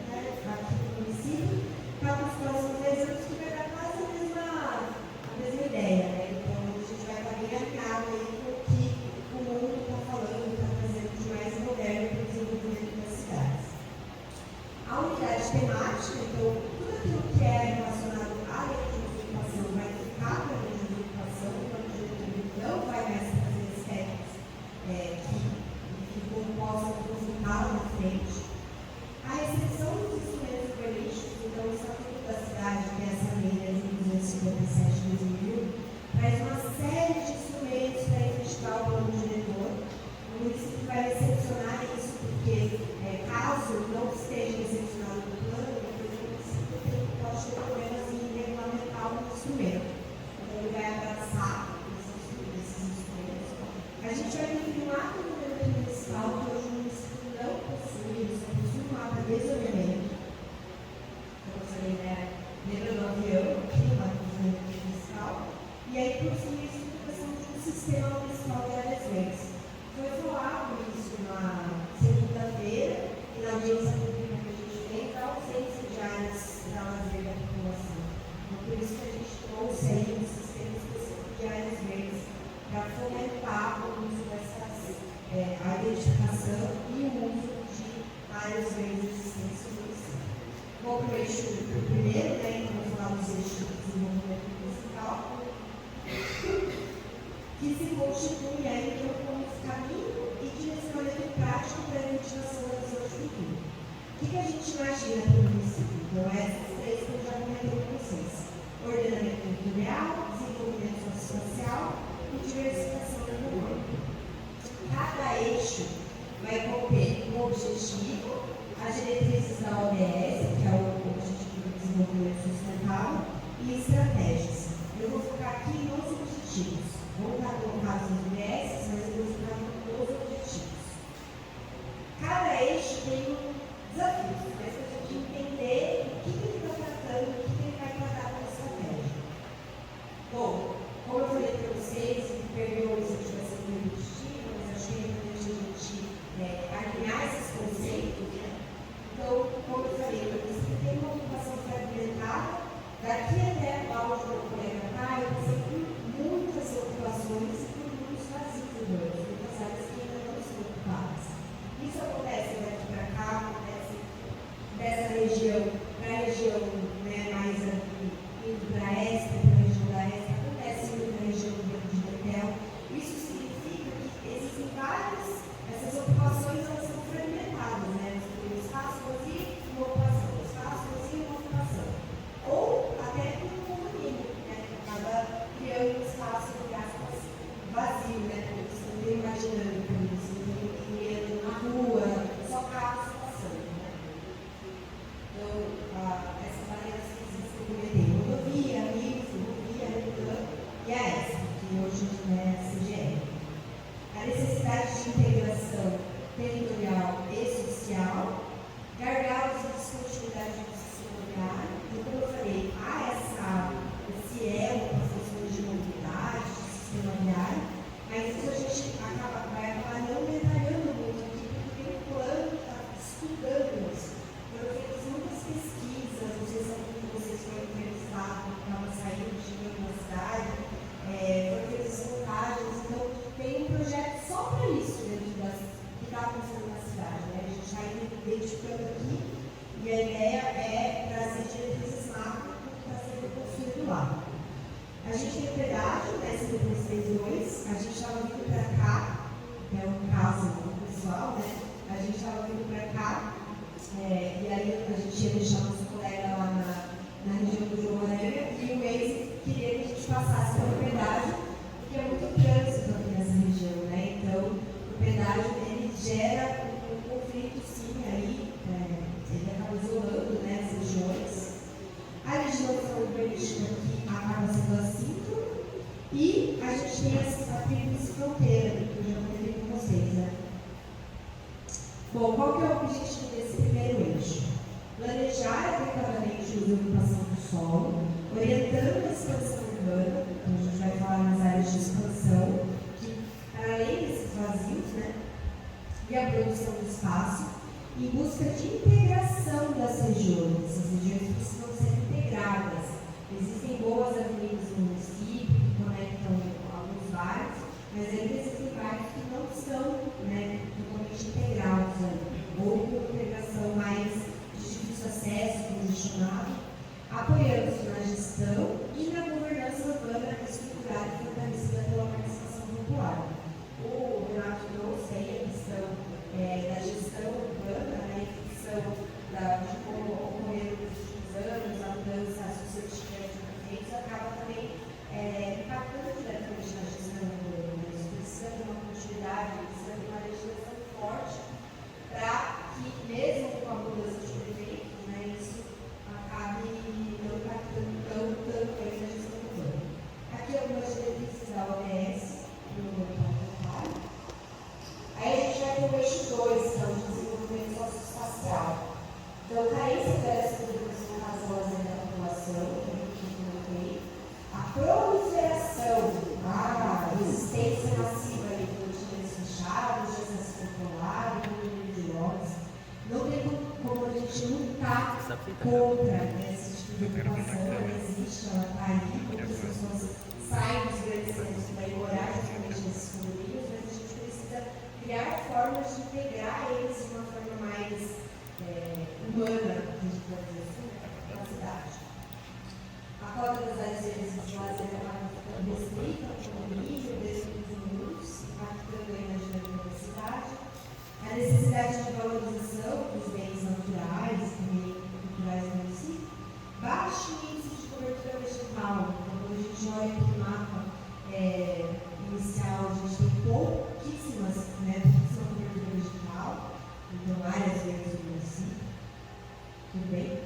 né, aqui no município, para os próximos 10 anos, que vai dar quase a mesma ideia, né? Então a gente vai estar bem alinhado aí com o que o mundo está falando, está trazendo de mais moderno para o desenvolvimento das cidades. A unidade temática, então, tudo aquilo que é relacionado à lei de ocupação vai ficar para a lei de ocupação, então o diretor não vai mais fazer aspectos que possam consultar lá na frente. A recepção dos instrumentos urbanísticos, então o Estatuto da Cidade, que é essa lei 10.257 de 2001, traz uma série de instrumentos para investigar o plano diretor. O município vai recepcionar isso, porque caso não esteja recepcionado no plano, depois o município pode ter problemas em regulamentar o instrumento. Então ele vai abraçar esses instrumentos. A gente vai definir um ato do governo municipal que hoje o município não possui, ele só possui um ato de desenvolvimento. Então você lembra do avião, que é um ato de desenvolvimento municipal. E aí, por fim, a estruturação de um sistema municipal de áreas verdes. Foi falado isso na segunda-feira e na audiência pública que a gente fez, a ausência de áreas para lazer da população. Então, por isso que a gente trouxe aí um sistema específico de áreas verdes para fomentar o uso dessas, a identificação e o uso de áreas verdes existentes no município. Bom, para o eixo primeiro, né, então vamos falar dos eixos de desenvolvimento municipal, que se constitui aí então como caminho e direcionamento prático para a identificação da visão de futuro. O que a gente imagina para o município? Então, essas três que eu já comentei com vocês: ordenamento territorial, desenvolvimento socioespacial e diversificação econômica. Cada eixo vai conter um objetivo, as diretrizes da ODS, que é o Objetivo de Desenvolvimento Sustentável, e estratégias. Eu vou focar aqui nos objetivos. Vão estar colocados nos ODS, mas eu vou focar nos objetivos. Cada eixo tem um desafio, mas para a gente entender o que ele está tratando, o que ele vai tratar com a estratégia. Bom, como eu falei para vocês, perdoe se eu estivesse sendo repetitiva, mas acho que é importante a gente alinhar esses conceitos, né? Então, como eu falei, você tem uma ocupação fragmentada, daqui até a balde do colega cá, eu passei por muitas ocupações e por muitos vazios urbanos, muitas áreas que ainda não são ocupadas. Isso acontece territorial e social, gargalos e descontinuidade do sistema viário. Então, como eu falei, há esse elo com as questões de mobilidade, de sistema viário, mas isso a gente vai acabar não detalhando muito aqui, porque tem um plano que está estudando isso. Foram feitas muitas pesquisas, não sei se algum de vocês foi entrevistado, estava saindo, chegando na cidade, foram feitas montagens, então tem um projeto só para isso dentro que está acontecendo na cidade. Né? A gente está identificando aqui e a ideia é trazer diretrizes macro do que está sendo construído lá. A gente tem o pedágio, né, 5332, a gente estava vindo para cá, é um caso pessoal, né? A gente estava vindo para cá, e aí a gente ia deixar nosso colega lá na região do João Aranha, e o Waze queria que a gente passasse pelo pedágio, porque é muito trânsito aqui nessa região, né? Então, o pedágio ele gera um conflito, sim, aí, ele acaba isolando, né, as regiões. A legislação urbanística aqui acaba sendo assíncrona e a gente tem a tríplice fronteira, que eu já comentei com vocês, né? Bom, qual que é o objetivo desse primeiro eixo? Planejar adequadamente o uso e ocupação do solo, orientando a expansão urbana, então a gente vai falar nas áreas de expansão, que para além desses vazios, né, e a produção do espaço, em busca de integração das regiões. Essas regiões precisam ser integradas. Existem boas avenidas no município que conectam alguns bairros, mas ainda existem bairros que não estão, né, totalmente integrados, ou com integração mais de difícil acesso, congestionado, apoiando-se na gestão e na governança urbana estruturada e fortalecida pela participação popular. O Renato trouxe aí a questão da gestão urbana, né, a questão de como ocorreram nos últimos anos, a mudança sucessiva de prefeitos, acaba também impactando diretamente na gestão urbana. Isso precisa de uma continuidade, precisa de uma legislação forte para que, mesmo com a mudança de prefeitos, né, isso acabe não impactando tanto aí na gestão urbana. Aqui algumas diretrizes da OBS, aí a gente vai ter o eixo 2, que é o desenvolvimento socioespacial. Então, carência de áreas públicas com razão ao lazer da população, que eu comentei. A proliferação, a existência massiva de contínuos fechados, de acesso popular, de imóveis. Não tem como a gente lutar contra esse tipo de ocupação, ela existe, ela está aí, porque as pessoas saem dos grandes centros para ir morar justamente nesses condomínios, mas a gente precisa criar formas de integrar eles de uma forma mais humana, a gente pode dizer assim, na cidade. A cota das áreas verdes de lazer acaba ficando restrita ao condomínio, desde os muros, impactando aí na dinâmica da cidade. A necessidade de valorização dos bens naturais e também culturais do município. Baixo índice de cobertura vegetal. Quando a gente olha para o mapa inicial, a gente tem pouquíssima cobertura vegetal, então áreas verdes do município. Tudo bem?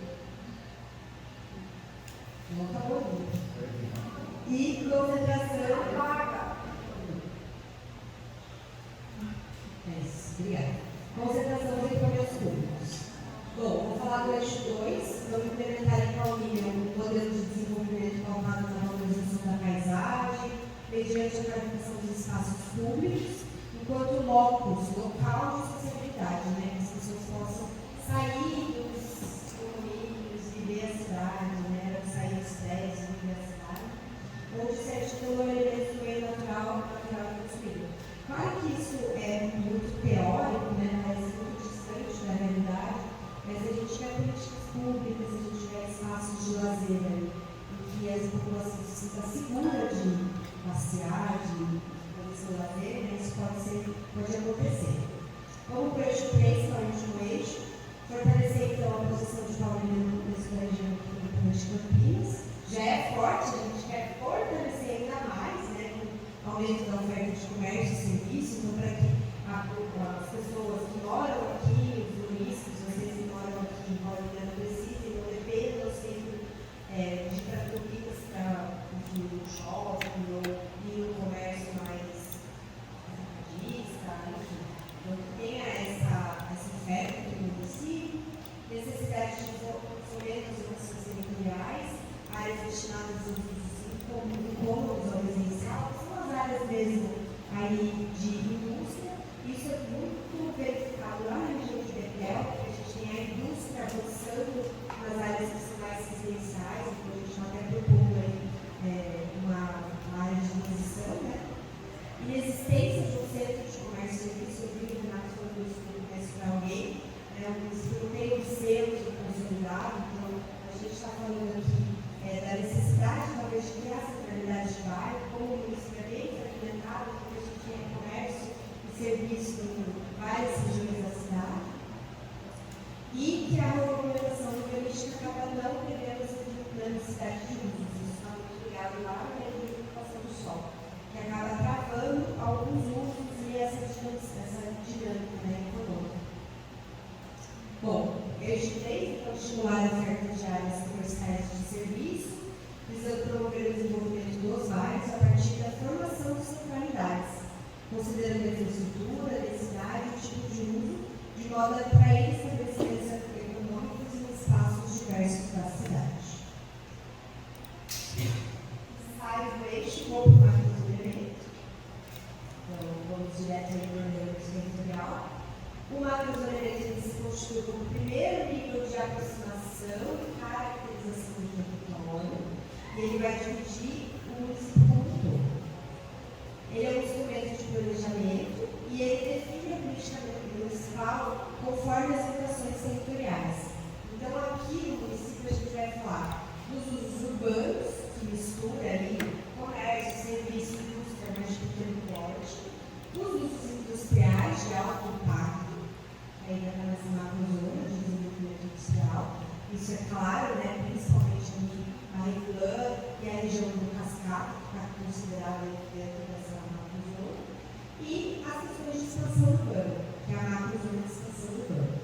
Não acabou ainda. E concentração paga. Obrigada. Concentração de equipamentos públicos. Bom, vou falar do eixo 2, vamos implementar em Paulínia um modelo de desenvolvimento pautado na valorização da paisagem, mediante a qualificação dos espaços públicos, enquanto local de acessibilidade, né, que as pessoas possam sair dos condomínios, viver a cidade, né, sair dos prédios, viver a cidade, onde se articula elementos do meio natural e construído. Claro que isso é muito teórico, né, parece muito distante da realidade, mas a gente tiver políticas públicas, a gente tiver espaços de lazer em que as populações se sintam seguras de passear, de fazer seu lazer, né, isso pode acontecer. Vamos para o eixo 3, que é o último eixo, fortalecer então a posição de Paulínia nessa região do de Campinas. Já é forte, a gente quer fortalecer ainda mais, né, com o aumento da oferta de comércio e serviço, então para que as pessoas que moram aqui, os turistas, vocês que moram aqui em Paulínia, não precisem, não dependam sempre de traficantes para o shopping ou ir no comércio mais radista, enfim. Então, tenha ali de indústria. Isso é muito verificado lá na região de Betel, porque a gente tem a indústria avançando nas áreas que são mais residenciais, então a gente está até propondo aí uma área de transição, né? Inexistência de um centro de comércio e serviço, eu vi o Renato falando isso para alguém, o município não tem um centro consolidado, então a gente está falando aqui da necessidade talvez de criar a centralidade de bairro, como o município é bem fragmentado, porque a gente tem comércio e serviço em várias regiões da cidade, e que a movimentação urbanística acaba não prevendo essa necessidade de usos. Isso está muito ligado lá na ocupação do solo, que acaba travando alguns usos e essa dinâmica, né, econômica. Bom, eixo 3, então, estimular a oferta de áreas comerciais de serviço, visando promover o desenvolvimento dos bairros a partir da formação de centralidades, considerando a infraestrutura, a densidade e o tipo de uso, de modo a atrair estabelecimentos econômicos em espaços diversos da cidade. Sai do eixo, vou para o macrozoneamento. Então, vamos direto ao ordenamento territorial. O macrozoneamento se constitui como o primeiro nível de aproximação e caracterização do território, e ele vai dividir o município como um todo. Ele é um instrumento de planejamento e ele define a política municipal conforme as vocações territoriais. Então, aqui no município, a gente vai falar dos usos urbanos, que mistura ali comércio, serviço, indústria, mas de pequeno porte, os usos industriais de alto impacto, ainda está nessa macrozona de desenvolvimento industrial. Isso é claro, né, principalmente ali a Irlã e a região do Cascata, que está considerada dentro dessa macrozona, e as questões de expansão urbana, que é a macrozona de expansão urbana.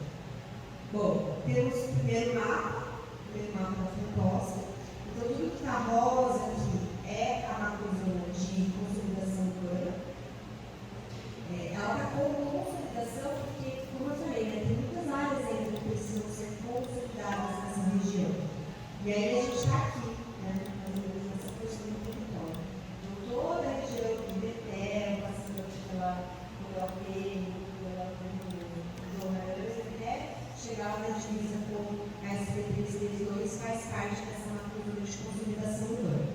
Bom, temos o primeiro mapa da proposta. Então, tudo que está rosa aqui é a macrozona de consolidação urbana. Ela está como consolidação porque, como eu falei, né, tem muitas áreas ainda que precisam ser consolidadas nessa região. E aí a gente está aqui, né, fazendo essa questão do território. Então, toda a região de Betel, passando pela PM, pela João Aranha, até chegar na divisa com a SP332, faz parte dessa macrozona de consolidação urbana.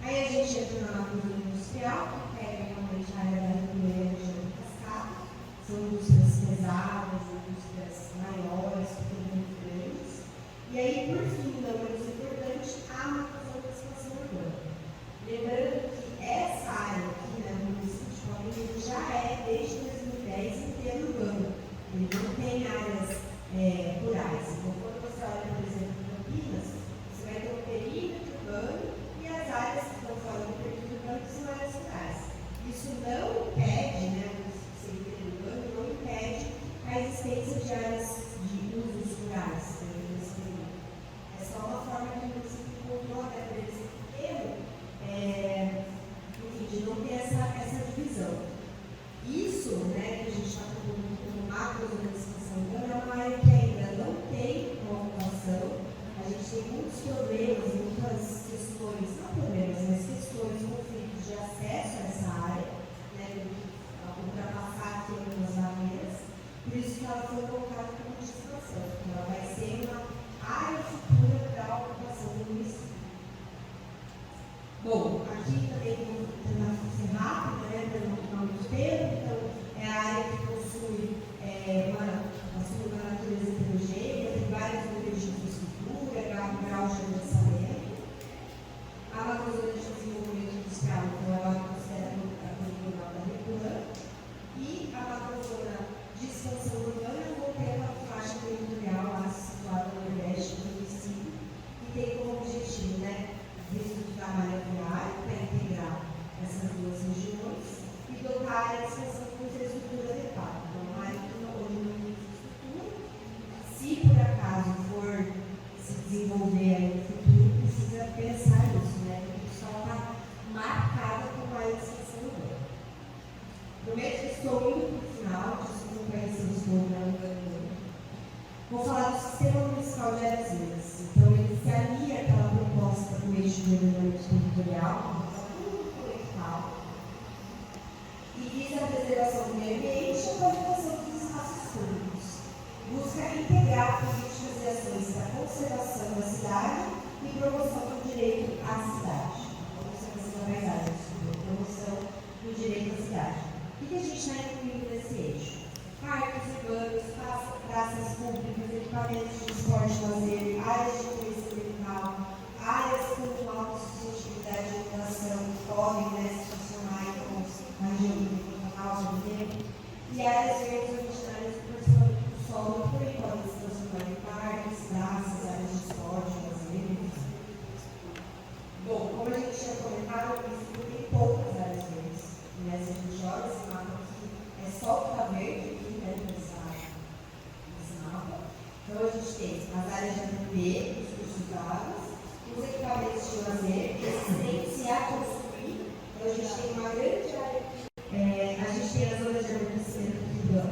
Aí a gente entra na macrozona industrial, que pega realmente a área da região do Cascata, são indústrias pesadas, indústrias maiores, muito grandes. E aí, por fim, não menos importante, a macrozona de expansão urbana. Lembrando que essa área aqui, né, no município de Palmeiras, já é, desde 2010, inteiro urbano. Ele não tem áreas rurais. Então, quando você olha, por exemplo, Campinas, você vai ter um perímetro urbano e as áreas que estão fora do perímetro urbano são áreas rurais. Isso não impede, né, ser inteiro urbano, não impede a existência de áreas de usos rurais nesse período. É só uma forma que o município encontrou, até por ele ser pequeno, enfim, de não ter essa divisão. Isso, né, que a gente está propondo como macrozona de expansão urbana, é uma área que ainda não tem uma ocupação. A gente tem muitos problemas, muitas questões, não problemas, mas questões, conflitos de acesso a essa área, né, a ultrapassar aqui algumas barreiras. Por isso que ela foi colocada como de expansão, porque ela vai ser uma área futura para a ocupação do município. Bom, aqui também vou tentar ser rápido, né, para não tomar muito tempo. Então, é a área que possui uma natureza heterogênea, tem vários níveis de infraestrutura, grau de avançamento. A macrozona de desenvolvimento industrial, então, ela considera a regional da República. E a macrozona de expansão urbana, vou ter uma faixa territorial lá situada no nordeste do município, e tem como objetivo, né, reestruturar a malha viária para integrar essas duas regiões e dotar a área de expansão com infraestrutura adequada. Então, uma área que hoje não tem infraestrutura, se por acaso for se desenvolver aí no futuro, precisa pensar nisso, né? Porque só está marcada como área de expansão urbana. Prometo que estou indo para o final, desculpa aí se eu estou alongando. Vou falar do Sistema Municipal de Áreas Verdes. Então, ele se alia àquela proposta do eixo de ordenamento territorial, tudo conectado, e visa meio ambiente e a qualificação dos espaços públicos. Busca integrar políticas e ações para a conservação da cidade e promoção do direito à cidade. Conservação da paisagem, promoção do direito à cidade. O que a gente está incluindo nesse eixo? Parques urbanos, praças públicas, equipamentos de esporte e lazer, áreas de interesse ambiental, áreas com autossustentabilidade e inovação que podem se funcionar como a região metropolitana, por exemplo, e áreas verdes originárias do participamento do solo, que também podem se transformar em parques, praças, áreas de esporte, lazer. Bom, como a gente tinha comentado, tem poucas áreas verdes. Se a gente olha esse mapa aqui, é só o que está verde aqui, né, nesse mapa. Então a gente tem as áreas de ADP, os cursos dados, os equipamentos de lazer, esses têm-se a construir. Então a gente tem uma grande área. A gente tem as zonas de abastecimento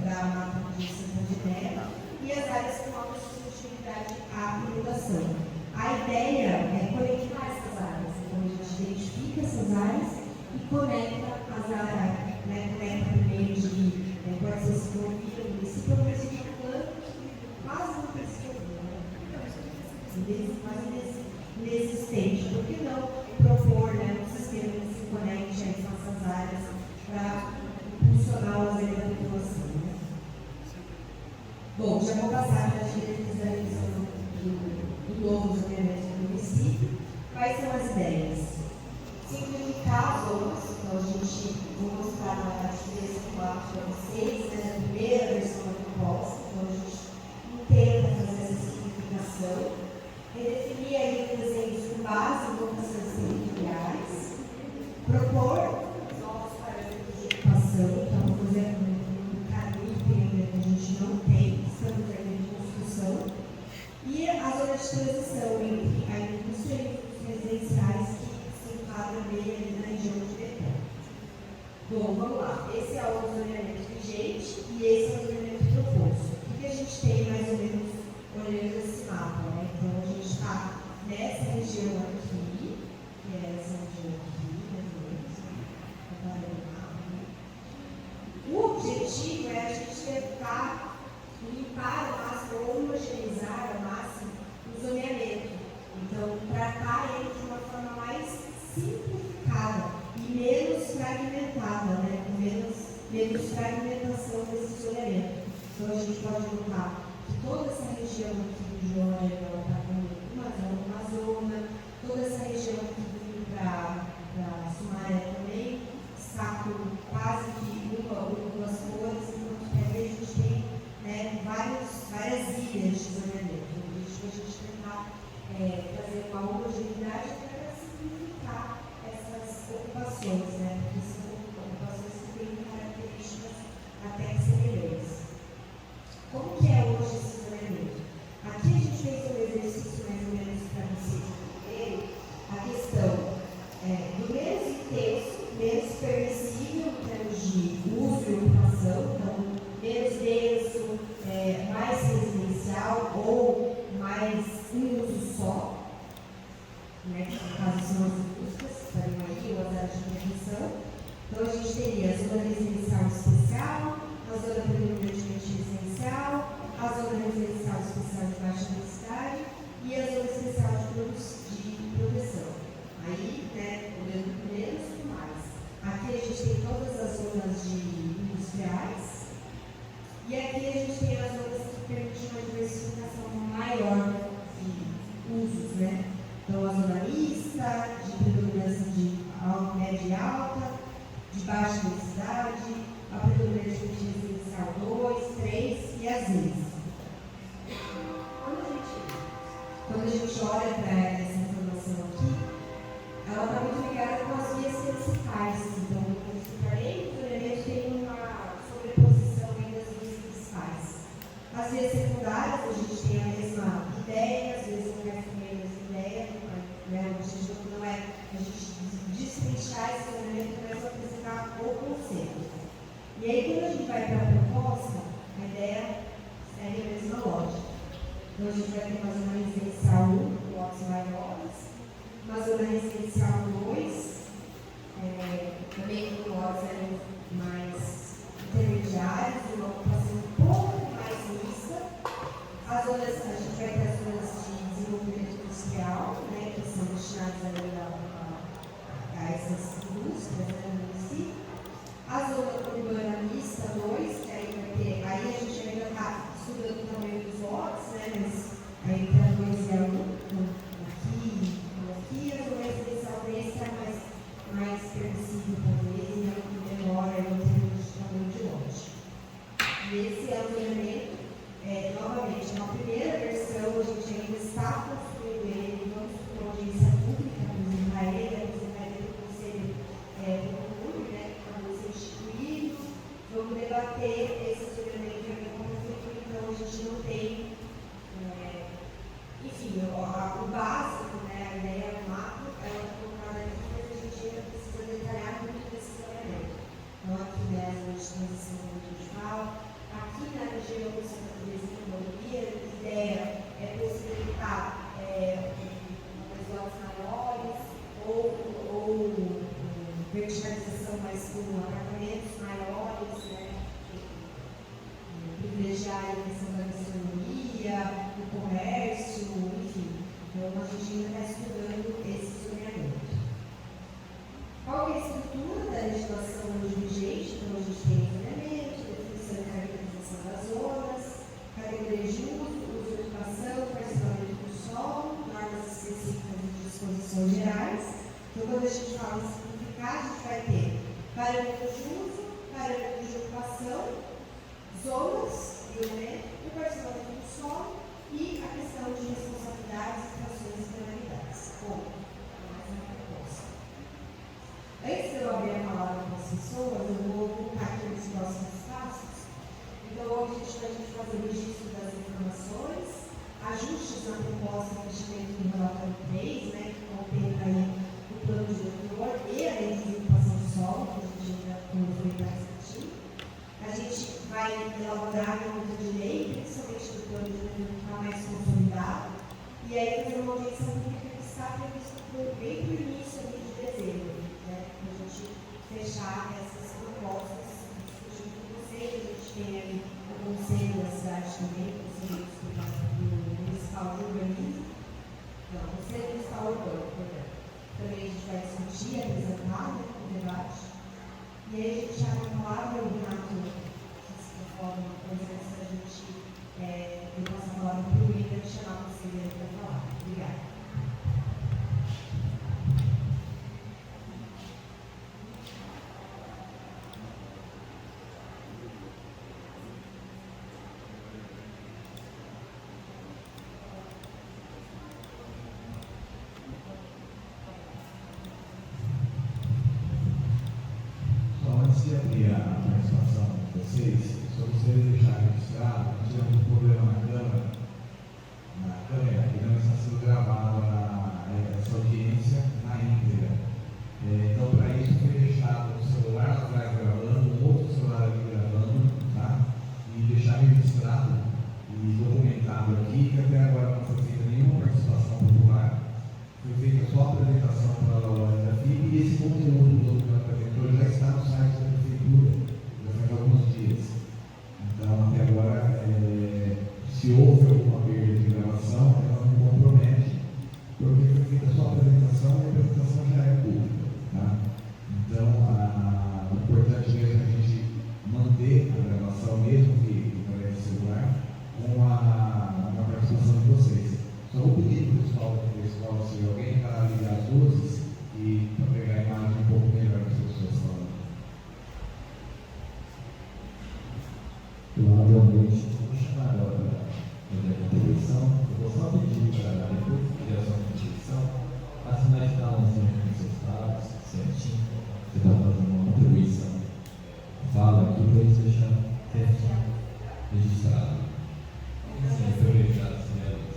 da mata de Santa Genebra e as áreas com alta sustentabilidade à inundação. A ideia é conectar essas áreas. Então a gente identifica essas áreas e conecta as áreas, conecta primeiro de pode ser desenvolvida no município, o município plano, quase não precisa, quase inexistente. Por que não propor um sistema que se conecte a essas áreas para impulsionar o lazer da população? Bom, já vou passar para as diretrizes da revisão do novo zoneamento do município. Quais são as ideias? Simplificar as zonas. Então, a gente vou mostrar na atividade 4 para vocês, na primeira versão da proposta. Então, a gente tenta fazer essa simplificação. Redefinir aí desenhos com base em vocações territoriais. Propor novos parâmetros de ocupação. Então, por exemplo, um caminho que a gente não tem, estamos ainda em construção. E a zona de transição entre a indústria e os residenciais que se enquadram bem ali na região de Betânia. Bom, vamos lá. Esse é o zoneamento vigente e esse é o zoneamento proposto. O que a gente tem mais ou menos olhando esse mapa? Então, a gente está nessa região aqui, que é essa região aqui, O objetivo é a gente tentar limpar ao máximo, ou homogeneizar ao máximo o zoneamento. Então, tratar ele de uma forma mais simplificada e menos fragmentada, com menos fragmentação desse zoneamento. Então, a gente pode notar que toda essa região aqui do Jorge está com uma zona, toda essa região aqui para Sumaré também está com quase que uma ou duas cores, enquanto que ali a gente tem várias ilhas de zoneamento. A gente tentar fazer uma homogeneidade para simplificar essas ocupações, porque são ocupações que têm características até semelhantes. Como que é hoje esse zoneamento? Aqui a gente fez um exercício mais ou menos para vocês entenderem a questão do menos intenso, menos permissível em termos de uso e ocupação, então menos denso, mais residencial ou mais um uso só, que no caso são as indústrias, que estariam aí, ou as áreas de produção. Então a gente teria a zona residencial especial, a zona predominantemente residencial, a zona residencial especial de baixa densidade e a zona especial de proteção. Aí, olhando por menos e mais. Aqui a gente tem todas as zonas de industriais e aqui a gente tem as zonas que permitem uma diversificação maior de usos, Então, a zona mista, de predominância de média e alta, de baixa densidade, a predominância de residencial 2, 3 e as vezes. Quando a gente olha para essa informação aqui, ela está muito ligada com as vias principais. Então, como eu falei, o zoneamento tem uma sobreposição das vias principais. As vias secundárias, a gente tem a mesma ideia, às vezes não é a mesma ideia, o objetivo não é a gente destrinchar esse zoneamento, mas apresentar o conceito. E aí, quando a gente vai para a proposta, a ideia segue a mesma lógica. Então, a gente vai ter uma zona residencial 1, blocos maiores, uma zona residencial 2, também com blocos mais intermediários. ter esse zoneamento em conflito, então a gente não tem, enfim, o básico, né, a ideia do macro, ela está colocada aqui, mas a gente ainda precisa detalhar muito desse zoneamento. Então, aqui, né, as leis de transição municipal, aqui na região do Santa Terezinha, em Bolívia, a ideia é possibilitar esgotos maiores ou verticalização mais com apartamentos maiores, né? Privilegiar a questão da gastronomia, do comércio, enfim. Então, a gente ainda está estudando esse zoneamento. Qual é a estrutura da legislação hoje vigente? Então, a gente tem zoneamento, definição e caracterização das zonas, categoria de uso de ocupação, parcelamento do solo, normas específicas e disposições gerais. Então, quando a gente fala em simplificar, a gente vai ter parâmetros de uso, parâmetros de ocupação, zonas, o parcelamento do solo e a questão de responsabilidades, sanções e penalidades. Bom, mais uma proposta. Antes de eu abrir a palavra para as pessoas, eu vou voltar aqui nos próximos passos. Então, o objetivo é a gente fazer o registro das informações, ajustes na proposta de fechamento do relatório 3, né, que contempla aí o plano diretor e a lei de ocupação do solo, que a gente ainda não foi para discutir. A gente vai elaborar a nota de lei, principalmente do plano diretor que está mais consolidado, e aí fazer uma audiência pública que está prevista bem para o início ali de dezembro, né, para a gente fechar essas propostas, discutir com vocês. A gente tem aí o Conselho da Cidade também, o Conselho Municipal de Urbanismo, não, o Conselho Municipal Urbano, perdão. Também a gente vai discutir, apresentar, né, o debate. E aí a gente já vai falar, o Renato, se conforme uma coisa antes da gente passar a palavra para o William e chamar o conselheiro para falar. Obrigada. Antes de abrir a participação de vocês, só gostaria de deixar registrado que tivemos um problema na câmera, que não está sendo gravada essa audiência na íntegra. Então, para isso, foi deixado o celular atrás gravando, um outro celular ali gravando, tá? E deixar registrado e documentado aqui, que até agora não foi feita nenhuma participação popular, foi feita só a apresentação para a loja da FIP, e esse conteúdo do documento apresentou já está no site da Prefeitura, já faz alguns dias. Então, até agora, se houve alguma perda de gravação, ela não compromete, porque foi feita só a apresentação e a apresentação já é pública. Tá? Então, o importante mesmo é a gente manter a gravação, mesmo que através do celular, com a participação de vocês. Só vou pedir para o pessoal da escola, se alguém para ligar as luzes e para pegar a imagem um pouco melhor das pessoas falando. Olá, boa noite. Vou chamar agora para fazer a contribuição. Eu vou só pedir para, depois da criação da contribuição, a sinalizar os resultados certinho. Você está fazendo uma contribuição. Fala aqui para eles deixar certinho registrado. Sim, foi registrado, senhores.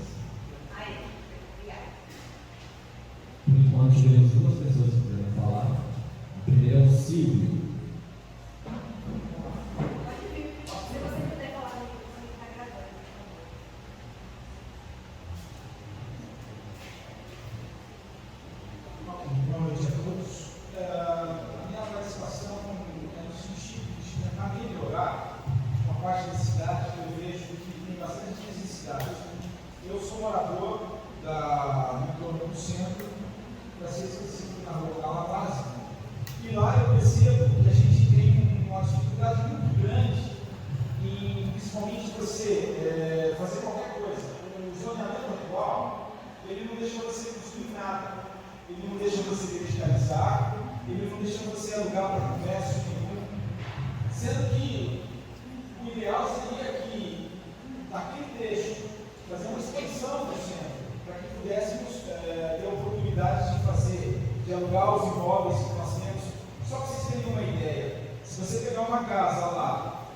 Por enquanto, tivemos duas pessoas que quiseram falar. A primeira é o Silvio. Boa noite a todos. A minha participação é no sentido de tentar melhorar uma parte da cidade que eu vejo que tem bastante necessidade. Eu sou morador no entorno do centro, para ser específico na rua Calabás, e lá eu percebo que a gente tem uma dificuldade muito grande em, principalmente, você fazer qualquer coisa. O zoneamento atual, ele não deixa você construir nada. Ele não deixa você digitalizar, ele não deixa você alugar para comércio nenhum. Sendo que o ideal seria que, naquele trecho, fazer uma expansão do centro, para que pudéssemos ter a oportunidade de alugar os imóveis que nós temos. Só para vocês terem uma ideia, se você pegar uma casa lá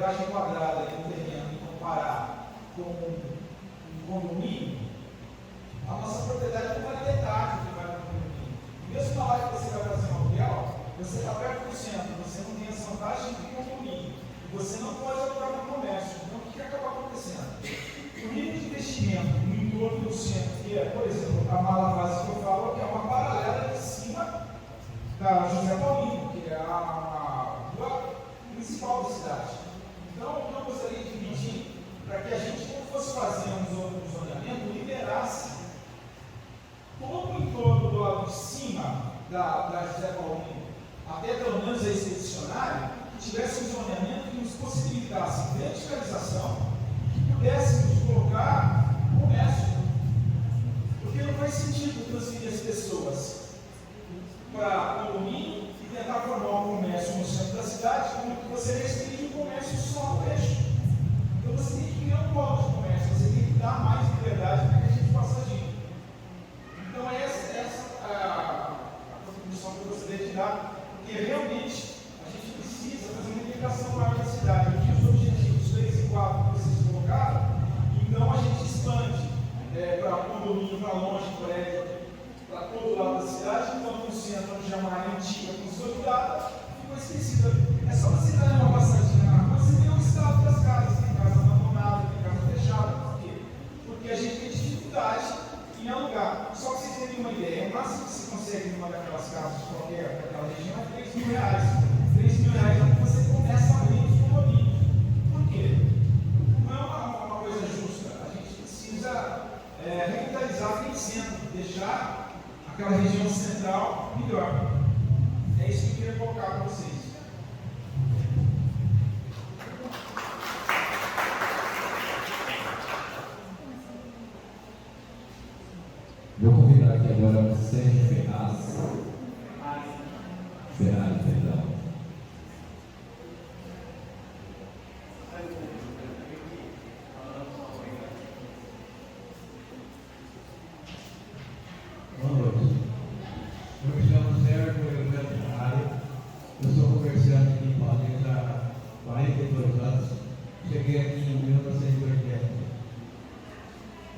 metragem quadrada em um terreno e comparar com um condomínio, a nossa propriedade não vai ter metade do que vai para o condomínio. Mesmo na hora que você vai fazer um aluguel, você está perto do centro, você não tem essa vantagem de condomínio, e você não pode alugar para o comércio. Então, o que acaba acontecendo? O nível de investimento no entorno do centro, que é, por exemplo, a Mala Vaz que eu falo, que é uma paralela de cima da José Paulino, que é a rua principal da cidade. Então, o que eu gostaria de pedir, para que a gente, quando fosse fazer um zoneamento, liberasse todo o entorno do lado de cima da José Paulino, até pelo menos a expedicionária, que tivesse um zoneamento que nos possibilitasse verticalização, que pudéssemos colocar comércio. Porque não faz sentido transferir as pessoas para condomínio e tentar formar um comércio no centro da cidade, como que você restringe o comércio só ao eixo. Então você tem que criar um polo de comércio, você tem que dar mais liberdade para que a gente possa agir. Então essa a contribuição que eu gostaria de dar, porque realmente a gente precisa fazer uma integração maior da cidade. Aqui os objetivos 3 e 4 que vocês colocaram, então a gente expande para condomínio, para longe, prédio, para todo lado da cidade, enquanto no centro, onde já é uma área antiga, consolidada, ficou esquecida. É só você dar uma passadinha na rua, você vê o estado das casas, tem casa abandonada, tem casa fechada. Por quê? Porque a gente tem dificuldade em alugar. Só que vocês terem uma ideia, o máximo que você consegue numa daquelas casas de qualquer daquela região é R$3.000. R$3.000 é que você começa a abrir os condomínios. Por quê? Não é uma coisa justa. A gente precisa revitalizar aquele centro, deixar aquela região central melhor. É isso que eu queria colocar para vocês. Vou convidar aqui agora o Sérgio Ferraz. Ferraz, perdão. Boa noite. Eu me chamo Sérgio Ferraz. Eu sou comerciante aqui em Paulista há 42 anos. Cheguei aqui em 1980.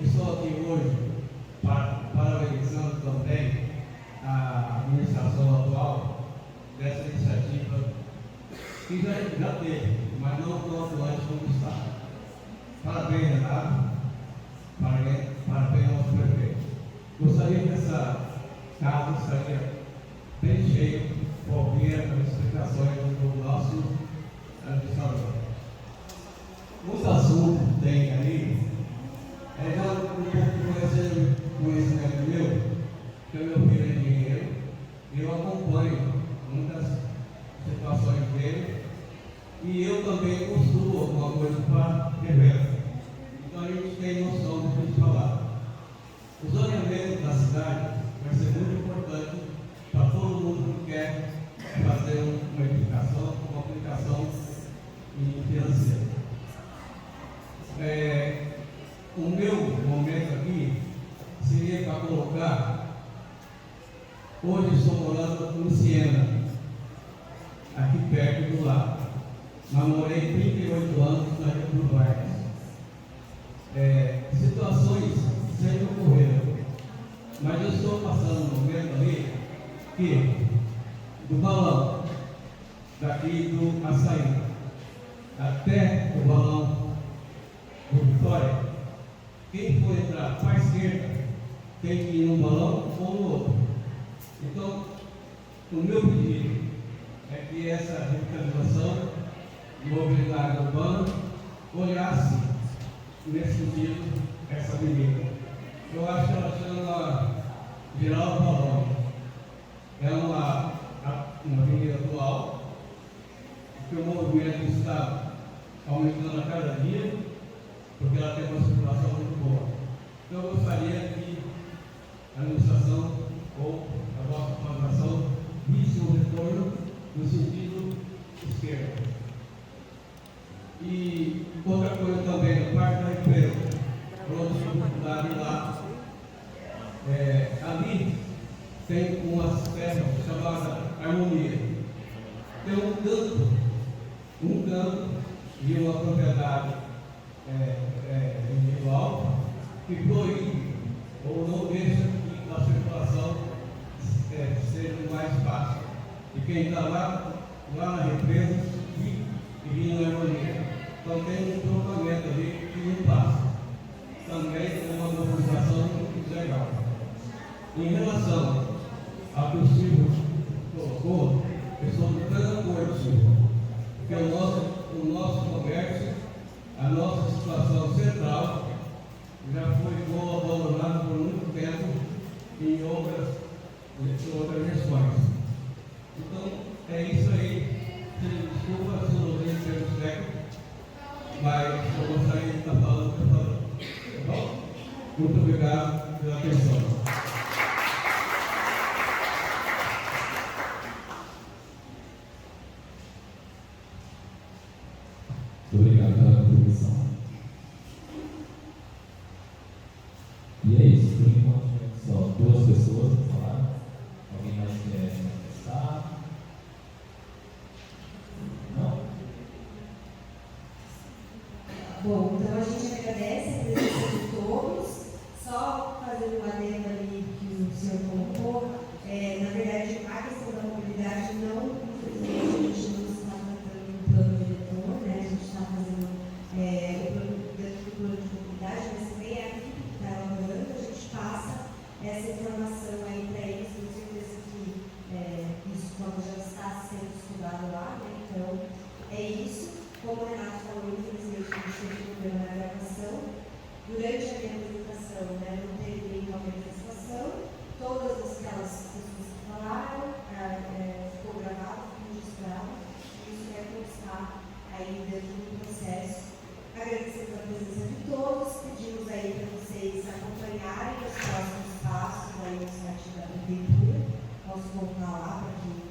Estou aqui hoje parabenizando também a administração atual dessa iniciativa que já teve, mas não tão atuante como está. Parabéns, Renato. Parabéns ao prefeito. Gostaria que essa casa estaria bem cheia para ouvir as explicações do nosso administrador. Muito assunto tem ali. Já um pouco de conhecimento meu, que o meu filho é engenheiro, e eu acompanho muitas situações dele, e eu também construo alguma coisa para rever. Então a gente tem noção do que a gente falar. O zoneamento da cidade vai ser muito importante para todo mundo que quer fazer uma edificação, uma aplicação financeira. O meu momento aqui seria para colocar. Hoje estou morando em Siena, aqui perto do lado. Mas morei 38 anos na Getúlio Vargas. Situações sempre ocorreram. Mas eu estou passando um momento ali que do balão, daqui do Açaí, até o balão do Vitória, quem for entrar para a esquerda tem que ir num balão ou no outro. Então, o meu pedido é que essa revitalização do mobiliário urbano olhasse nesse sentido essa avenida. Eu acho que ela chama Geraldo Balão. É uma avenida atual, que o movimento está aumentando a cada dia, porque ela tem uma circulação muito boa. Então eu gostaria que a administração ou a vossa programação visse um retorno no sentido esquerdo. E outra coisa também, no Parque da Ribeira, onde dificuldade lá, ali tem uma terra chamada Harmonia. Tem um canto e uma propriedade individual que proíbe ou não deixa que a circulação seja mais fácil. E quem está lá na represa e vindo na harmonia. Então tem um trocamento ali que não passa. Também é uma movimentação legal. Em relação ao que o Silvio colocou, eu sou de pleno acordo, Silvio, porque o nosso comércio, a nossa situação central, já foi abandonada por muito tempo em outras gestões. Então, é isso aí. Desculpa se não tenho termos técnicos, mas eu gostaria de estar falando o que eu falei. Tá bom? Muito obrigado pela atenção. Obrigado pela contribuição. E é isso, por enquanto só 2 pessoas para falar. Alguém mais quer manifestar? Não? Bom, então a gente agradece a presença de todos. Só fazendo um adendo ali que o senhor colocou, na verdade, a questão da mobilidade não, infelizmente, a gente não está tratando um plano diretor, né? A gente está fazendo o plano dentro do plano de mobilidade, mas também é a equipe que está elaborando, a gente passa essa informação aí para eles, tenho certeza que isso já está sendo estudado lá, né? Então, é isso. Como o Renato falou, infelizmente, a gente teve problema na gravação. Durante a minha apresentação, né, não teve nenhuma manifestação. Todas aquelas pessoas que falaram, ficou gravado, ficou registrado. Isso vai constar aí dentro do processo. Agradecemos a presença de todos. Pedimos aí para vocês acompanharem os próximos passos da iniciativa da Prefeitura. Posso voltar lá para quem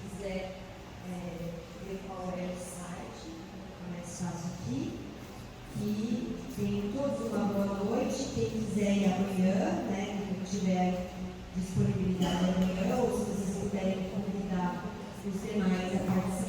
quiser ver qual é o site. Mais fácil aqui. E tenham todos uma boa noite. Quem quiser ir amanhã, né, quem tiver disponibilidade amanhã, ou se vocês puderem convidar os demais a participar.